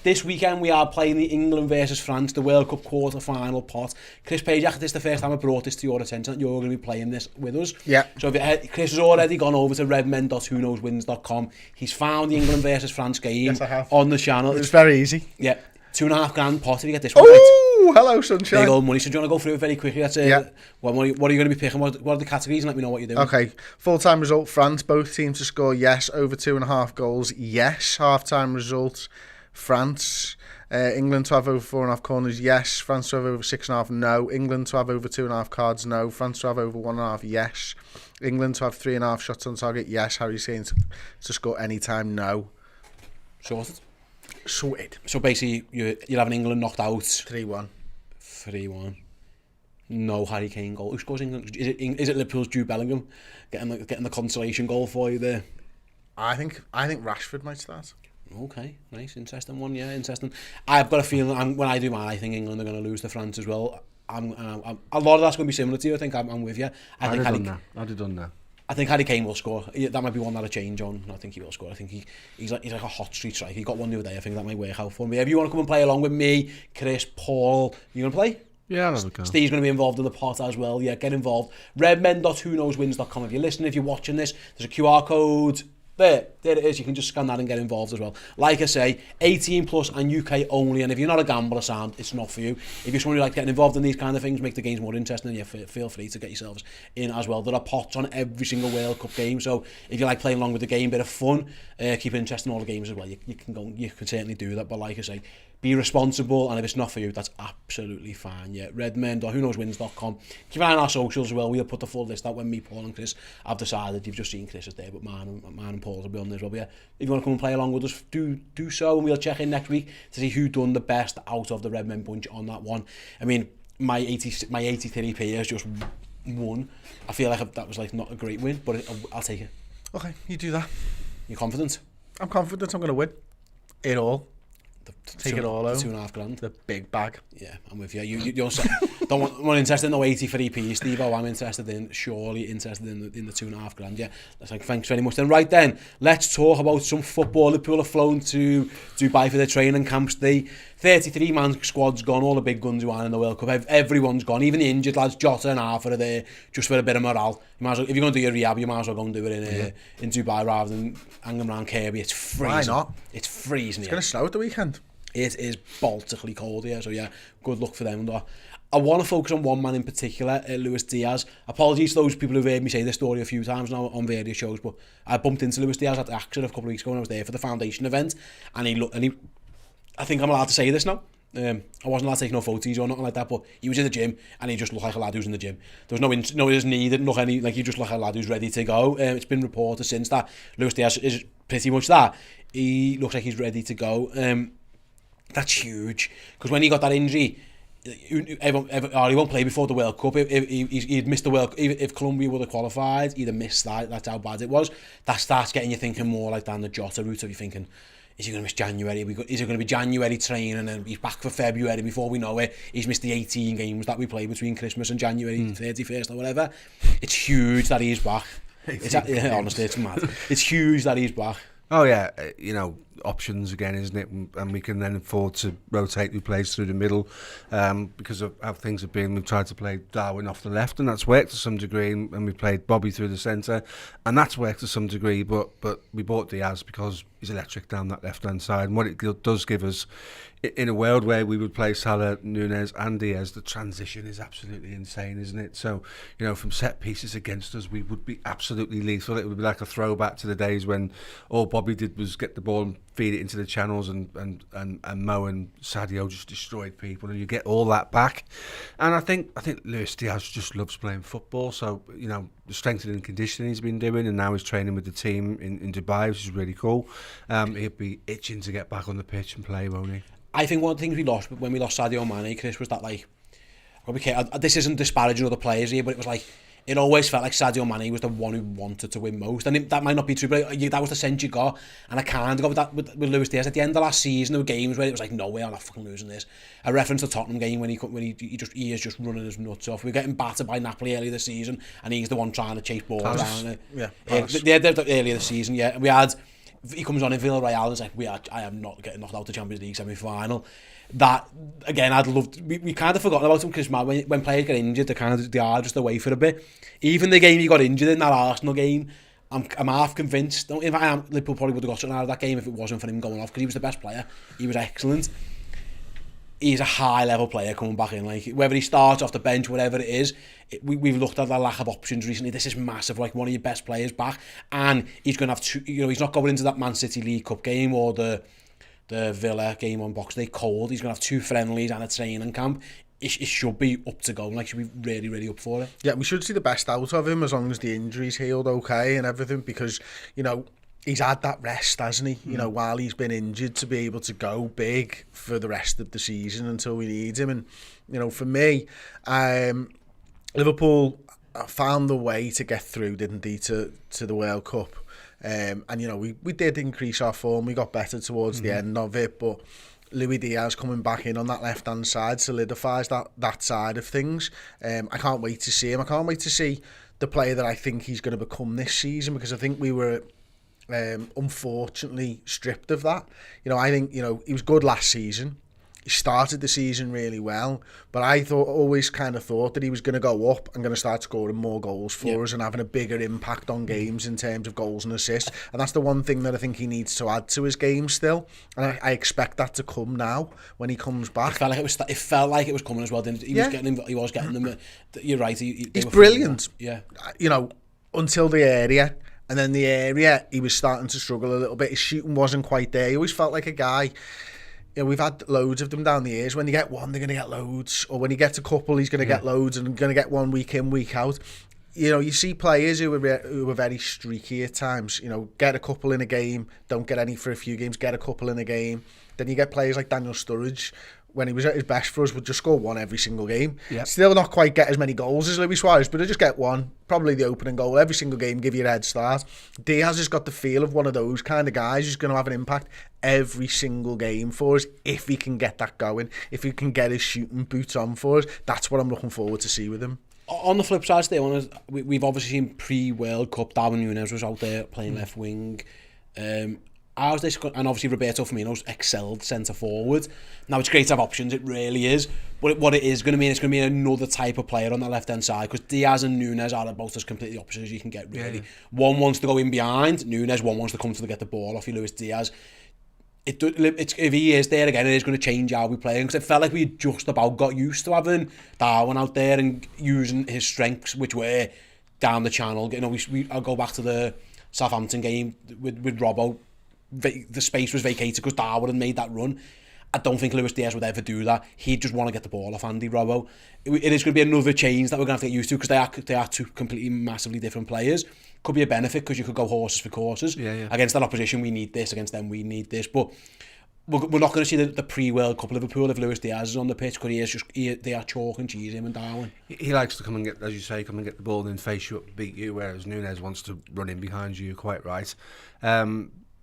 This weekend we are playing the England versus France, the World Cup quarter-final pot. Chris Pajak, this is the first time I brought this to your attention, that you're going to be playing this with us. Yeah. So Chris has already gone over to redmen.whoknowswins.com. He's found the England versus France game Yes, I have. on the channel. It's very easy. Yeah, £2.5 pot if you get this one right. Oh, hello, sunshine. Big old money. So do you want to go through it very quickly? That's it. Yeah. What are you going to be picking? What are the categories? And let me know what you're doing. Okay, full-time result, France, both teams to score yes, over 2.5 goals, yes. Half-time result, France, England to have over 4.5 corners, yes. France to have over 6.5, no. England to have over 2.5 cards, no. France to have over 1.5, yes. England to have 3.5 shots on target, yes. Harry Kane to score anytime, no. Sorted. Sorted. So basically, you're having England knocked out 3-1. 3-1. No Harry Kane goal. Who scores England? Is it Liverpool's Jude Bellingham getting the consolation goal for you there? I think Rashford might start. Okay, nice, interesting one. Yeah, interesting. I've got a feeling when I do mine, I think England are going to lose to France as well. A lot of that's going to be similar to you. I think I'm with you. I'd have done that. I think Harry Kane will score. That might be one that'll change on. I think he will score. I think he's like a hot street striker. He got one the other day. I think that might work out for me. If you want to come and play along with me, Chris, Paul, you going to play? Yeah, I'll have a go. Steve's going to be involved in the pot as well. Yeah, get involved. Redmen.whoknowswins.com. If you're listening, if you're watching this, there's a QR code. There it is. You can just scan that and get involved as well. Like I say, 18 plus and UK only. And if you're not a gambler, Sam, it's not for you. If you're someone who likes getting involved in these kind of things, make the games more interesting, yeah, feel free to get yourselves in as well. There are pots on every single World Cup game. So if you like playing along with the game, bit of fun, keep it interesting in all the games as well. You can certainly do that. But like I say, be responsible, and if it's not for you, that's absolutely fine. Yeah, redmen.whoknowswins.com. Keep an eye on our socials as well. We'll put the full list out when me, Paul and Chris have decided. You've just seen Chris's there, but mine and Paul's will be on there as well. But yeah, if you want to come and play along with us, do so, and we'll check in next week to see who done the best out of the Redmen bunch on that one. I mean, my 83p has just won. I feel like that was like not a great win, but I'll take it. Okay, you do that. You confident? I'm confident I'm going to win it all. Take it all home. £2.5. The big bag. Yeah, I'm with you. You're don't want interested in the 83p, Steve. I'm interested in the £2.5. Yeah, that's like thanks very much. Then right then, let's talk about some football. Liverpool have flown to Dubai for their training camps. The 33-man squad's gone. All the big guns who are in the World Cup. Everyone's gone. Even the injured lads, Jota and Arthur, are there just for a bit of morale. You might as well, if you're going to do your rehab, you might as well go and do it in Dubai rather than hanging around Kirby. It's freezing. Why not? It's freezing. It's going to snow at the weekend. It is Baltically cold here, so yeah, good luck for them. I want to focus on one man in particular, Luis Diaz. Apologies to those people who've heard me say this story a few times now on various shows, but I bumped into Luis Diaz at the Action a couple of weeks ago when I was there for the foundation event, and he I think I'm allowed to say this now. I wasn't allowed to take no photos or nothing like that, but he was in the gym and he just looked like a lad who's in the gym. There was no his knee, didn't look any, like he just looked like a lad who's ready to go. It's been reported since that Luis Diaz is pretty much that. He looks like he's ready to go. That's huge, because when he got that injury, he won't play before the World Cup. He'd missed the World Cup. If Colombia would have qualified, he'd have missed that. That's how bad it was. That starts getting you thinking more like down the Jota route of you thinking, is he going to miss January? Is it going to be January training and then he's back for February? Before we know it, he's missed the 18 games that we played between Christmas and January 31st or whatever. It's huge that he's back. Honestly, it's mad. It's huge that he's back. Oh yeah, options again, isn't it? And we can then afford to rotate who plays through the middle because of how things have been. We've tried to play Darwin off the left, and that's worked to some degree, and we played Bobby through the centre, and that's worked to some degree. But we bought Diaz because he's electric down that left hand side, and what it does give us in a world where we would play Salah, Núñez and Diaz, the transition is absolutely insane, isn't it? So, you know, from set pieces against us, we would be absolutely lethal. It would be like a throwback to the days when all Bobby did was get the ball and feed it into the channels, and Mo and Sadio just destroyed people, and you get all that back. And I think Luis Diaz just loves playing football. So, you know, the strengthening and conditioning he's been doing, and now he's training with the team in Dubai, which is really cool. He'll be itching to get back on the pitch and play, won't he? I think one of the things we lost when we lost Sadio Mane, Chris, was that, like, this isn't disparaging other players here, but it was like, it always felt like Sadio Mane was the one who wanted to win most, and that might not be true, but that was the sense you got. And I kind of got with that with Luis Diaz at the end of last season. There were games where it was like, no way, I'm not fucking losing this. I referenced the Tottenham game when he is just running his nuts off. We were getting battered by Napoli earlier this season, and he's the one trying to chase balls down. Earlier this season, yeah. We had. He comes on in Villarreal and is like, I am not getting knocked out the Champions League semi-final. That, again, I'd love to, we kind of forgotten about him, because when players get injured, they are just away for a bit. Even the game he got injured in, that Arsenal game, I'm half convinced. In fact, Liverpool probably would have got something out of that game if it wasn't for him going off, because he was the best player. He was excellent. He's a high-level player coming back in. Like, whether he starts off the bench, whatever it is, we've looked at the lack of options recently. This is massive. Like, one of your best players back, and he's going to have two. You know, he's not going into that Man City League Cup game or the Villa game on Boxing Day cold. He's going to have 2 friendlies and a training camp. It should be up to go. Like, should be really, really up for it. Yeah, we should see the best out of him as long as the injury's healed okay and everything, because, you know, he's had that rest, hasn't he? You know, while he's been injured, to be able to go big for the rest of the season until we need him. And, you know, for me, Liverpool found the way to get through, didn't they, to the World Cup. And, you know, we did increase our form. We got better towards the end of it. But Luis Diaz coming back in on that left-hand side solidifies that side of things. I can't wait to see him. I can't wait to see the player that I think he's going to become this season, because I think we were... unfortunately stripped of that. You know, I think, you know, he was good last season. He started the season really well, but I always kind of thought that he was going to go up and going to start scoring more goals for us and having a bigger impact on games in terms of goals and assists. And that's the one thing that I think he needs to add to his game still. And I expect that to come now when he comes back. It felt like it was coming as well, didn't it? He was getting them. You're right. He's brilliant. Yeah. You know, until the area. And then the area, he was starting to struggle a little bit. His shooting wasn't quite there. He always felt like a guy, you know, we've had loads of them down the years. When you get one, they're going to get loads. Or when he gets a couple, he's going to get loads and going to get one week in, week out. You know, you see players who are very streaky at times. You know, get a couple in a game, don't get any for a few games, get a couple in a game. Then you get players like Daniel Sturridge, when he was at his best for us, would just score one every single game. Yep. Still not quite get as many goals as Luis Suarez, but he'll just get one, probably the opening goal every single game, give you a head start. Diaz has got the feel of one of those kind of guys who's going to have an impact every single game for us if he can get that going, if he can get his shooting boots on for us. That's what I'm looking forward to see with him. On the flip side, we've obviously seen pre-World Cup, Darwin Núñez was out there playing left wing. How's this? And obviously Roberto Firmino's excelled centre forward. Now, it's great to have options, it really is. But what it is going to mean, it's going to be another type of player on that left-hand side, because Diaz and Núñez are about as completely opposite as you can get, really. Yeah. One wants to go in behind, Núñez, one wants to come to get the ball off you, Luis Diaz. If he is there again, it is going to change how we play. Because it felt like we just about got used to having Darwin out there and using his strengths, which were down the channel. You know, I'll go back to the Southampton game with Robbo. The space was vacated because Darwin had made that run. I don't think Luis Diaz would ever do that. He'd just want to get the ball off Andy Robbo. It is going to be another change that we're going to have to get used to, because they are two completely massively different players. Could be a benefit because you could go horses for courses. Yeah. Against that opposition, we need this. Against them, we need this. But we're not going to see the pre-World Cup Liverpool if Luis Diaz is on the pitch, because they are chalk and cheese, him and Darwin. He likes to come and get, as you say, get the ball and then face you up, beat you, whereas Núñez wants to run in behind you. You're quite right.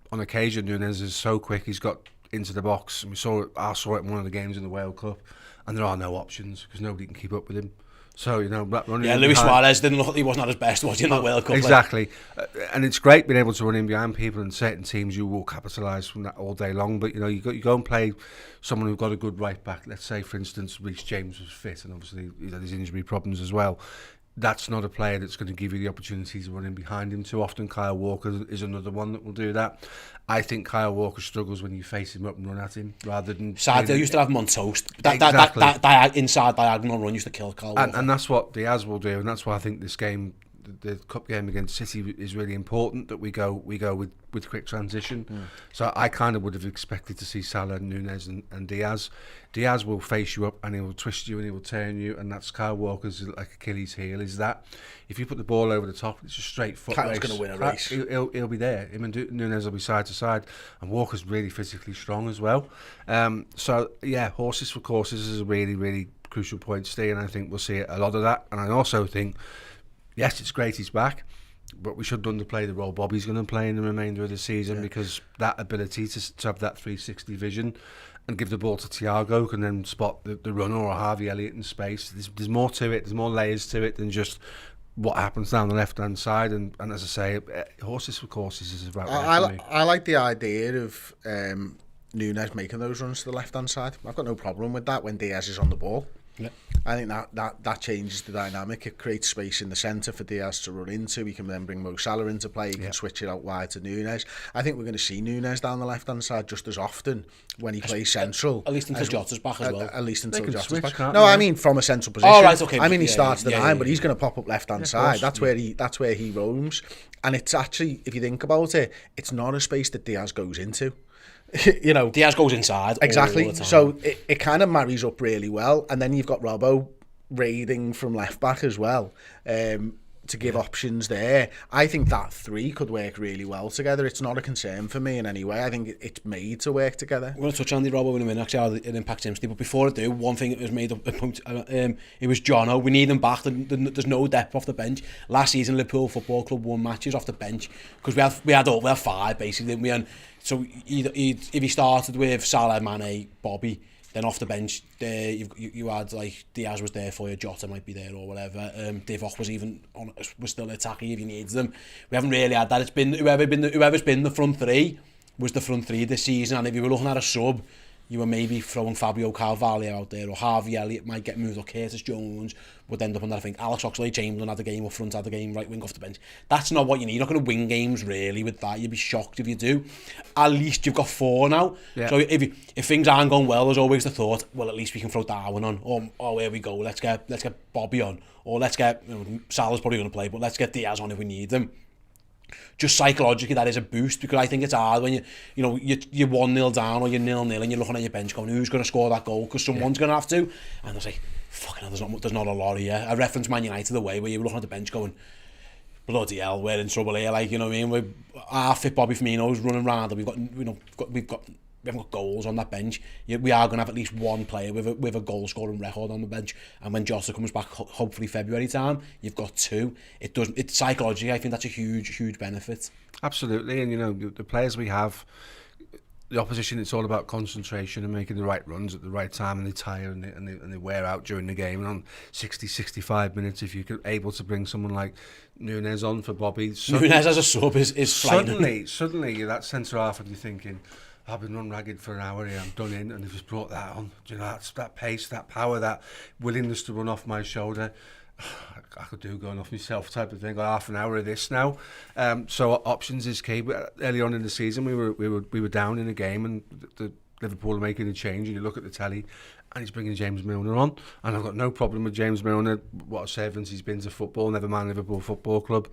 On occasion, Núñez is so quick, he's got into the box, and I saw it in one of the games in the World Cup, and there are no options because nobody can keep up with him. So, you know, running Luis Suarez he wasn't at his best, was he, in that World Cup? Exactly. And it's great being able to run in behind people, and certain teams you will capitalise from that all day long. But, you know, you go and play someone who's got a good right back. Let's say, for instance, Reece James was fit, and obviously he's had his injury problems as well. that's not a player that's going to give you the opportunity to run in behind him too often. Kyle Walker is another one that will do that. I think Kyle Walker struggles when you face him up and run at him rather than... They used to have him on toast. Exactly. That inside diagonal run used to kill Kyle Walker. And that's what Diaz will do, and that's why I think this game, the cup game against City, is really important, that we go with quick transition. So I kind of would have expected to see Salah, Nunez and Diaz. Diaz will face you up and he will twist you and he will turn you, and that's Kyle Walker's like Achilles heel, is that if you put the ball over the top, it's a straight foot Kyle's race. going to win a race. He'll be there. Him and Nunez will be side to side, and Walker's really physically strong as well. So yeah, horses for courses is a really, really crucial point to stay, and I think we'll see a lot of that. And I also think, yes, it's great he's back, but we should underplay the role Bobby's going to play in the remainder of the season, because that ability to have that 360 vision and give the ball to Thiago, who can then spot the runner or Harvey Elliott in space. There's more to it. There's more layers to it than just what happens down the left-hand side. And as I say, horses for courses is about right for me. I like the idea of Nunez making those runs to the left-hand side. I've got no problem with that when Diaz is on the ball. Yeah. I think that changes the dynamic. It creates space in the centre for Diaz to run into. He can then bring Mo Salah into play. He can switch it out wide to Nunez. I think we're going to see Nunez down the left-hand side just as often when he plays central. At least until Jota's back as well. At least until Jota's switch, back. can't No, they? I mean from a central position. Oh, right, okay. I mean he Yeah, starts the yeah, line, yeah, but he's yeah. going to pop up left-hand of side. course. That's where he roams. And it's actually, if you think about it, it's not a space that Diaz goes into. You know, Diaz goes inside exactly. all the time. So it kind of marries up really well, and then you've got Robbo raiding from left back as well, to give options there. I think that three could work really well together. It's not a concern for me in any way. I think it's made to work together. We're going to touch on the Robbo in a minute, actually, how it impacts him, Steve. But before I do, one thing that was made up, it was Jono. We need him back. There's no depth off the bench. Last season, Liverpool Football Club won matches off the bench because we had five basically, didn't we? And so if he started with Salah, Mane, Bobby, then off the bench, you had like Diaz was there for you, Jota might be there or whatever. Divock was still attacking if you needs them. We haven't really had that. It's been whoever's been the front three was the front three this season. And if you were looking at a sub, you were maybe throwing Fabio Carvalho out there, or Harvey Elliott might get moved, or Curtis Jones would end up on that. I think Alex Oxlade-Chamberlain had the game up front, had the game right wing off the bench. That's not what you need. You're not going to win games really with that. You'd be shocked if you do. At least you've got four now. Yeah. So if things aren't going well, there's always the thought, well, at least we can throw Darwin on, or oh, here we go, let's get Bobby on, or let's get, Salah's probably going to play, but let's get Diaz on if we need them. Just psychologically, that is a boost, because I think it's hard when you're 1-0 down or you're 0-0 and you're looking at your bench going, who's going to score that goal? Because someone's going to have to. And it's like, fucking hell, there's not a lot here. I reference Man United the way where you were looking at the bench going, bloody hell, we're in trouble here. Like, you know what I mean? Our fit Bobby Firmino's running around, and we haven't got goals on that bench. We are going to have at least one player with a goal scoring record on the bench, and when Jota comes back, hopefully February time, you've got two. It's psychologically, I think that's a huge benefit. Absolutely, and the players we have, the opposition, it's all about concentration and making the right runs at the right time, and they tire and they wear out during the game. And on 60-65 minutes, if you're able to bring someone like Nunez on for Bobby, Nunez as a sub is flying. Suddenly you're that centre half and you're thinking, I've been run ragged for an hour here, I'm done in, and they've just brought that on. Do you know, that's that pace, that power, that willingness to run off my shoulder. I could do going off myself type of thing. Got half an hour of this now. So options is key. Early on in the season, we were down in a game, and the Liverpool are making a change, and you look at the telly, and he's bringing James Milner on, and I've got no problem with James Milner. What a servant he's been to football. Never mind Liverpool Football Club.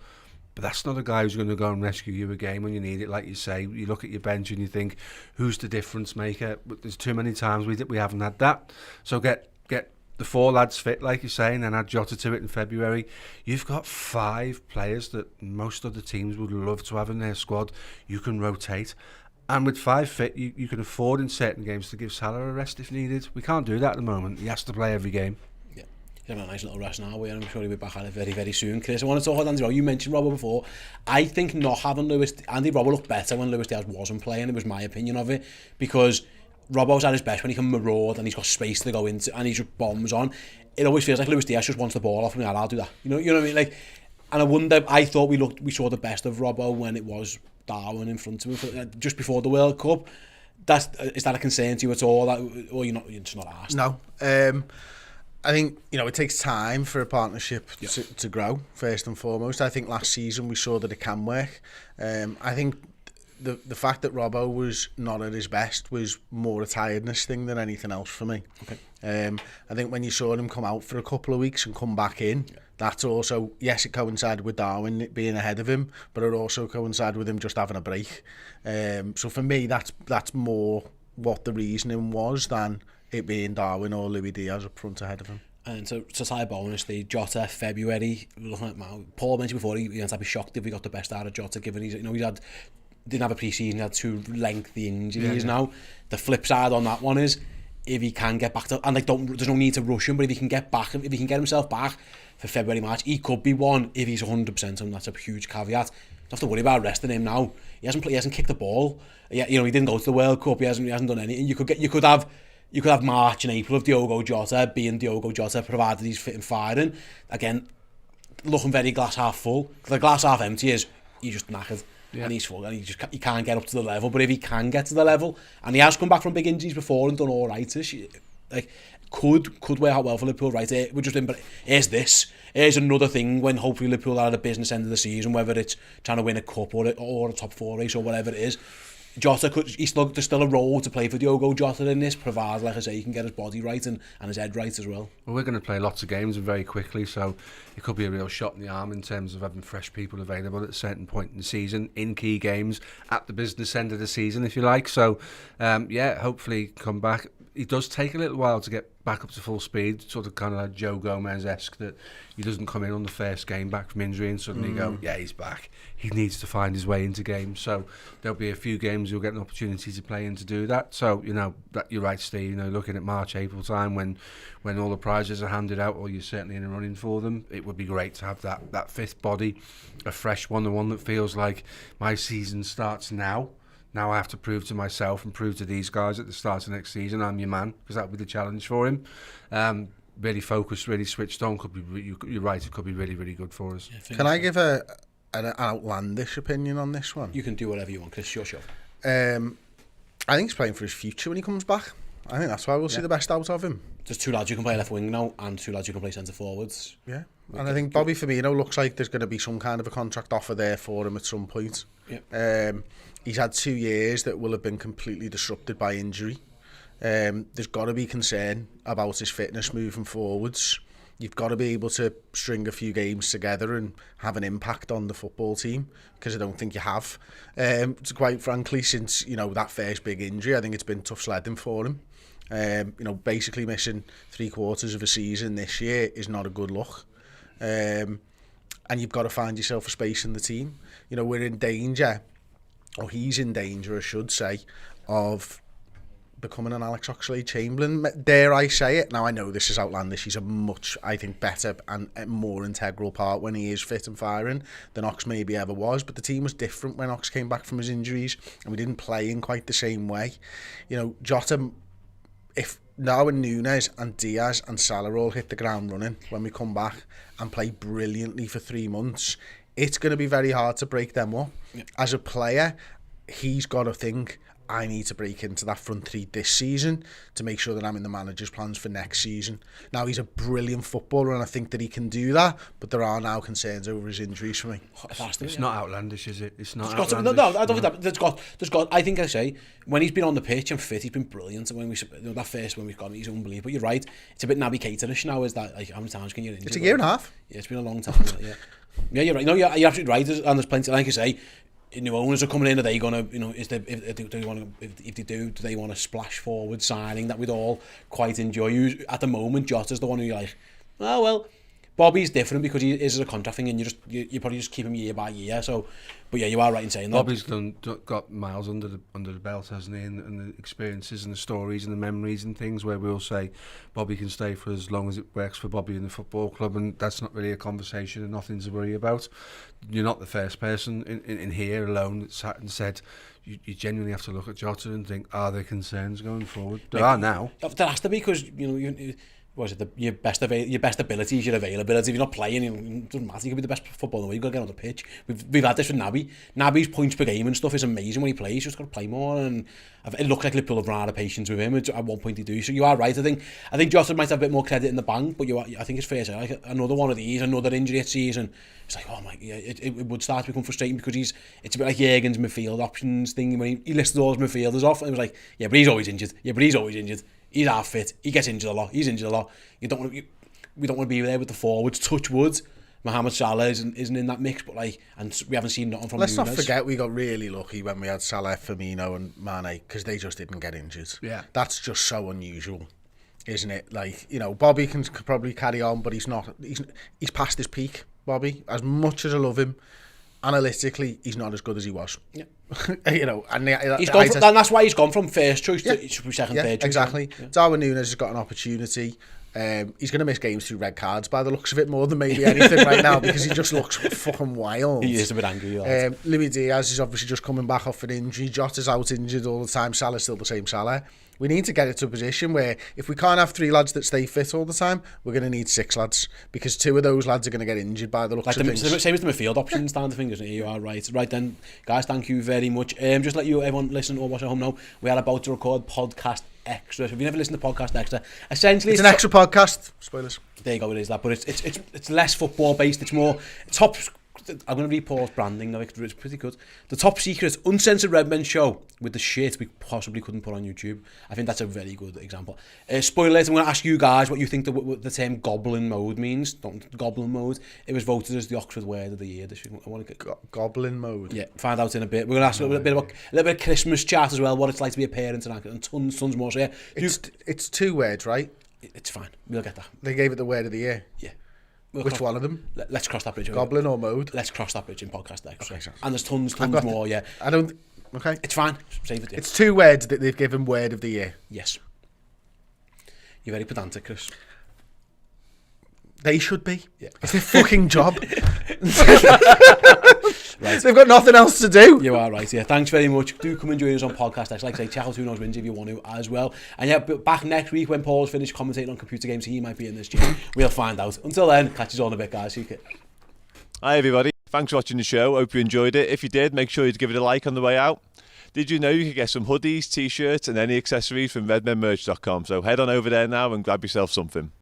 But that's not a guy who's going to go and rescue you a game when you need it. Like you say, you look at your bench and you think, who's the difference maker? But there's too many times we haven't had that. So get the four lads fit, like you say, and then add Jota to it in February. You've got 5 players that most other teams would love to have in their squad. You can rotate. And with 5 fit, you can afford in certain games to give Salah a rest if needed. We can't do that at the moment. He has to play every game. He's having a nice little rest now, and I'm sure he'll be back at it very, very soon. Chris, I want to talk about Andy Robbo. You mentioned Robbo before. I think not having Andy Robbo looked better when Luis Diaz wasn't playing. It was my opinion of it, because Robbo's at his best when he can maraud and he's got space to go into and he just bombs on. It always feels like Luis Diaz just wants the ball off me. I'll do that. You know what I mean? Like, and I thought we saw the best of Robbo when it was Darwin in front of him just before the World Cup. Is that a concern to you at all? Or you're just not asked? No. I think, it takes time for a partnership to grow, first and foremost. I think last season we saw that it can work. I think the fact that Robbo was not at his best was more a tiredness thing than anything else for me. Okay. I think when you saw him come out for a couple of weeks and come back in, that's also, yes, it coincided with Darwin being ahead of him, but it also coincided with him just having a break. So for me, that's more what the reasoning was than it being Darwin or Louis Diaz up front ahead of him. And so side bonus, the Jota February, looking at Paul mentioned before, I'd be shocked if we got the best out of Jota, given didn't have a pre-season, he had 2 lengthy injuries now. The flip side on that one is, if he can get back to, and there's no need to rush him, but if he can get himself back for February, March, he could be one if he's 100%, and that's a huge caveat. Don't have to worry about resting him now. He hasn't kicked the ball. He didn't go to the World Cup. He hasn't done anything. You could have March and April of Diogo Jota being Diogo Jota, provided he's fit and firing. Again, looking very glass half full. The glass half empty is he's just knackered. And he's full, and he can't get up to the level. But if he can get to the level, and he has come back from big injuries before and done all right, could wear out well for Liverpool. Right, we're just in. But here's another thing when hopefully Liverpool are at a business end of the season, whether it's trying to win a cup or a top 4 race or whatever it is. Jota there's still a role to play for Diogo Jota in this, provided, like I say, he can get his body right and his head right as well. Well, we're going to play lots of games and very quickly, so it could be a real shot in the arm in terms of having fresh people available at a certain point in the season, in key games, at the business end of the season, if you like. So, hopefully come back. It does take a little while to get back up to full speed, sort of kind of like Joe Gomez-esque, that he doesn't come in on the first game back from injury and suddenly go, yeah, he's back. He needs to find his way into games. So there'll be a few games you'll get an opportunity to play and to do that. So, that you're right, Steve, looking at March, April time when all the prizes are handed out, or you're certainly in a running for them, it would be great to have that fifth body, a fresh one, the one that feels like my season starts now. Now I have to prove to myself and prove to these guys at the start of next season I'm your man, because that would be the challenge for him. Really focused, really switched on. You're right, it could be really, really good for us. Yeah, can I give an outlandish opinion on this one? You can do whatever you want, Chris. Sure. I think he's playing for his future when he comes back. I think that's why we'll see the best out of him. There's 2 lads who can play left wing now and 2 lads who can play centre forwards. Yeah, and I think Bobby Firmino looks like there's going to be some kind of a contract offer there for him at some point. Yeah. He's had 2 years that will have been completely disrupted by injury. There's got to be concern about his fitness moving forwards. You've got to be able to string a few games together and have an impact on the football team, because I don't think you have. Quite frankly, since that first big injury, I think it's been tough sledding for him. Basically missing 3/4 of a season this year is not a good look. And you've got to find yourself a space in the team. We're in danger, or he's in danger, I should say, of becoming an Alex Oxlade-Chamberlain, dare I say it. Now, I know this is outlandish. He's a much, I think, better and more integral part when he is fit and firing than Ox maybe ever was. But the team was different when Ox came back from his injuries, and we didn't play in quite the same way. Jota, if Darwin Núñez and Diaz and Salah all hit the ground running when we come back and play brilliantly for 3 months, it's going to be very hard to break them up. Yeah. As a player, he's got to think, I need to break into that front 3 this season to make sure that I'm in the manager's plans for next season. Now, he's a brilliant footballer, and I think that he can do that, but there are now concerns over his injuries for me. It's not outlandish, is it? It's not outlandish. No, I don't think that. There's got. I think I say, when he's been on the pitch and fit, he's been brilliant. And when that first when we've got him, he's unbelievable. You're right. It's a bit Naby Keita-ish now. Is that, like, how many times can you? It's a year and a half. Yeah, it's been a long time. Yeah, you're right. No, you're absolutely right. And there's plenty. Like I say, new owners are coming in. Are they going to, if they want a splash forward signing that we'd all quite enjoy? At the moment, Jota's the one who you're like, oh well. Bobby's different because he is a contract thing, and you probably just keep him year by year. So, but yeah, you are right in saying that. Bobby's got miles under the belt, hasn't he? And the experiences and the stories and the memories and things where we'll say Bobby can stay for as long as it works for Bobby in the football club, and that's not really a conversation and nothing to worry about. You're not the first person in here alone that sat and said you genuinely have to look at Jota and think, are there concerns going forward? There are now. There has to be, because your best ability is your availability. If you're not playing, it doesn't matter. You can be the best footballer in the world. You've got to get on the pitch. We've had this with Naby. Naby's points per game and stuff is amazing when he plays. He's just got to play more, and it looked like Liverpool have run out of patience with him at one point. He do. So you are right. I think Jota might have a bit more credit in the bank, but I think it's fair to say, like, another one of these, another injury at season. It's like, oh my, yeah, it would start to become frustrating because it's a bit like Jürgen's midfield options thing when he listed all his midfielders off, and it was like, yeah, but he's always injured. He's half fit. He gets injured a lot. He's injured a lot. We don't want to be there with the forwards. Touch wood. Mohamed Salah isn't in that mix, but and we haven't seen nothing from. Let's not forget we got really lucky when we had Salah, Firmino, and Mane because they just didn't get injured. Yeah, that's just so unusual, isn't it? Bobby can probably carry on, but he's not. He's past his peak. Bobby, as much as I love him, analytically, he's not as good as he was. Yeah. And that's why he's gone from first choice to second, third choice. Exactly. Yeah. Darwin Núñez has got an opportunity. He's going to miss games through red cards by the looks of it more than maybe anything right now because he just looks fucking wild. He is a bit angry. Luis Diaz is obviously just coming back off an injury. Jota's out injured all the time. Salah's still the same Salah. We need to get it to a position where if we can't have 3 lads that stay fit all the time, we're going to need 6 lads because 2 of those lads are going to get injured by the looks of things. Same as the midfield options, down the fingers. You are right. Right then, guys, thank you very much. Just let everyone listen or watch at home know, we are about to record podcast extra. So if you never listened to podcast extra, essentially it's an extra podcast. Spoilers. There you go. It is that, but it's less football based. It's more top. I'm going to read Paul's branding now. It's pretty good. The top secret uncensored Redmen show with the shit we possibly couldn't put on YouTube. I think that's a very good example. Spoiler alert, I'm going to ask you guys what you think the term goblin mode means. Goblin mode. It was voted as the Oxford word of the year this week. I want to get goblin mode. Yeah, find out in a bit. We're going to ask a little bit of Christmas chat as well, what it's like to be a parent and tons more. So yeah, it's 2 words, right? It's fine. We'll get that. They gave it the word of the year. Yeah. Which one of them? Let's cross that bridge. Goblin or mode? Let's cross that bridge in podcast extra. Okay, and there's tons more. Yeah. I don't. Okay. It's fine. Save it. Yeah. It's 2 words that they've given word of the year. Yes. You're very pedantic, Chris. They should be. Yeah. It's their fucking job. Right. They've got nothing else to do. You are right, yeah. Thanks very much. Do come and join us on Podcast X. Like I say, check out Who Knows Wins if you want to as well. And yeah, back next week when Paul's finished commentating on computer games, he might be in this gym. We'll find out. Until then, catch you all in a bit, guys. Hi, everybody. Thanks for watching the show. Hope you enjoyed it. If you did, make sure you give it a like on the way out. Did you know you could get some hoodies, t-shirts and any accessories from redmenmerch.com? So head on over there now and grab yourself something.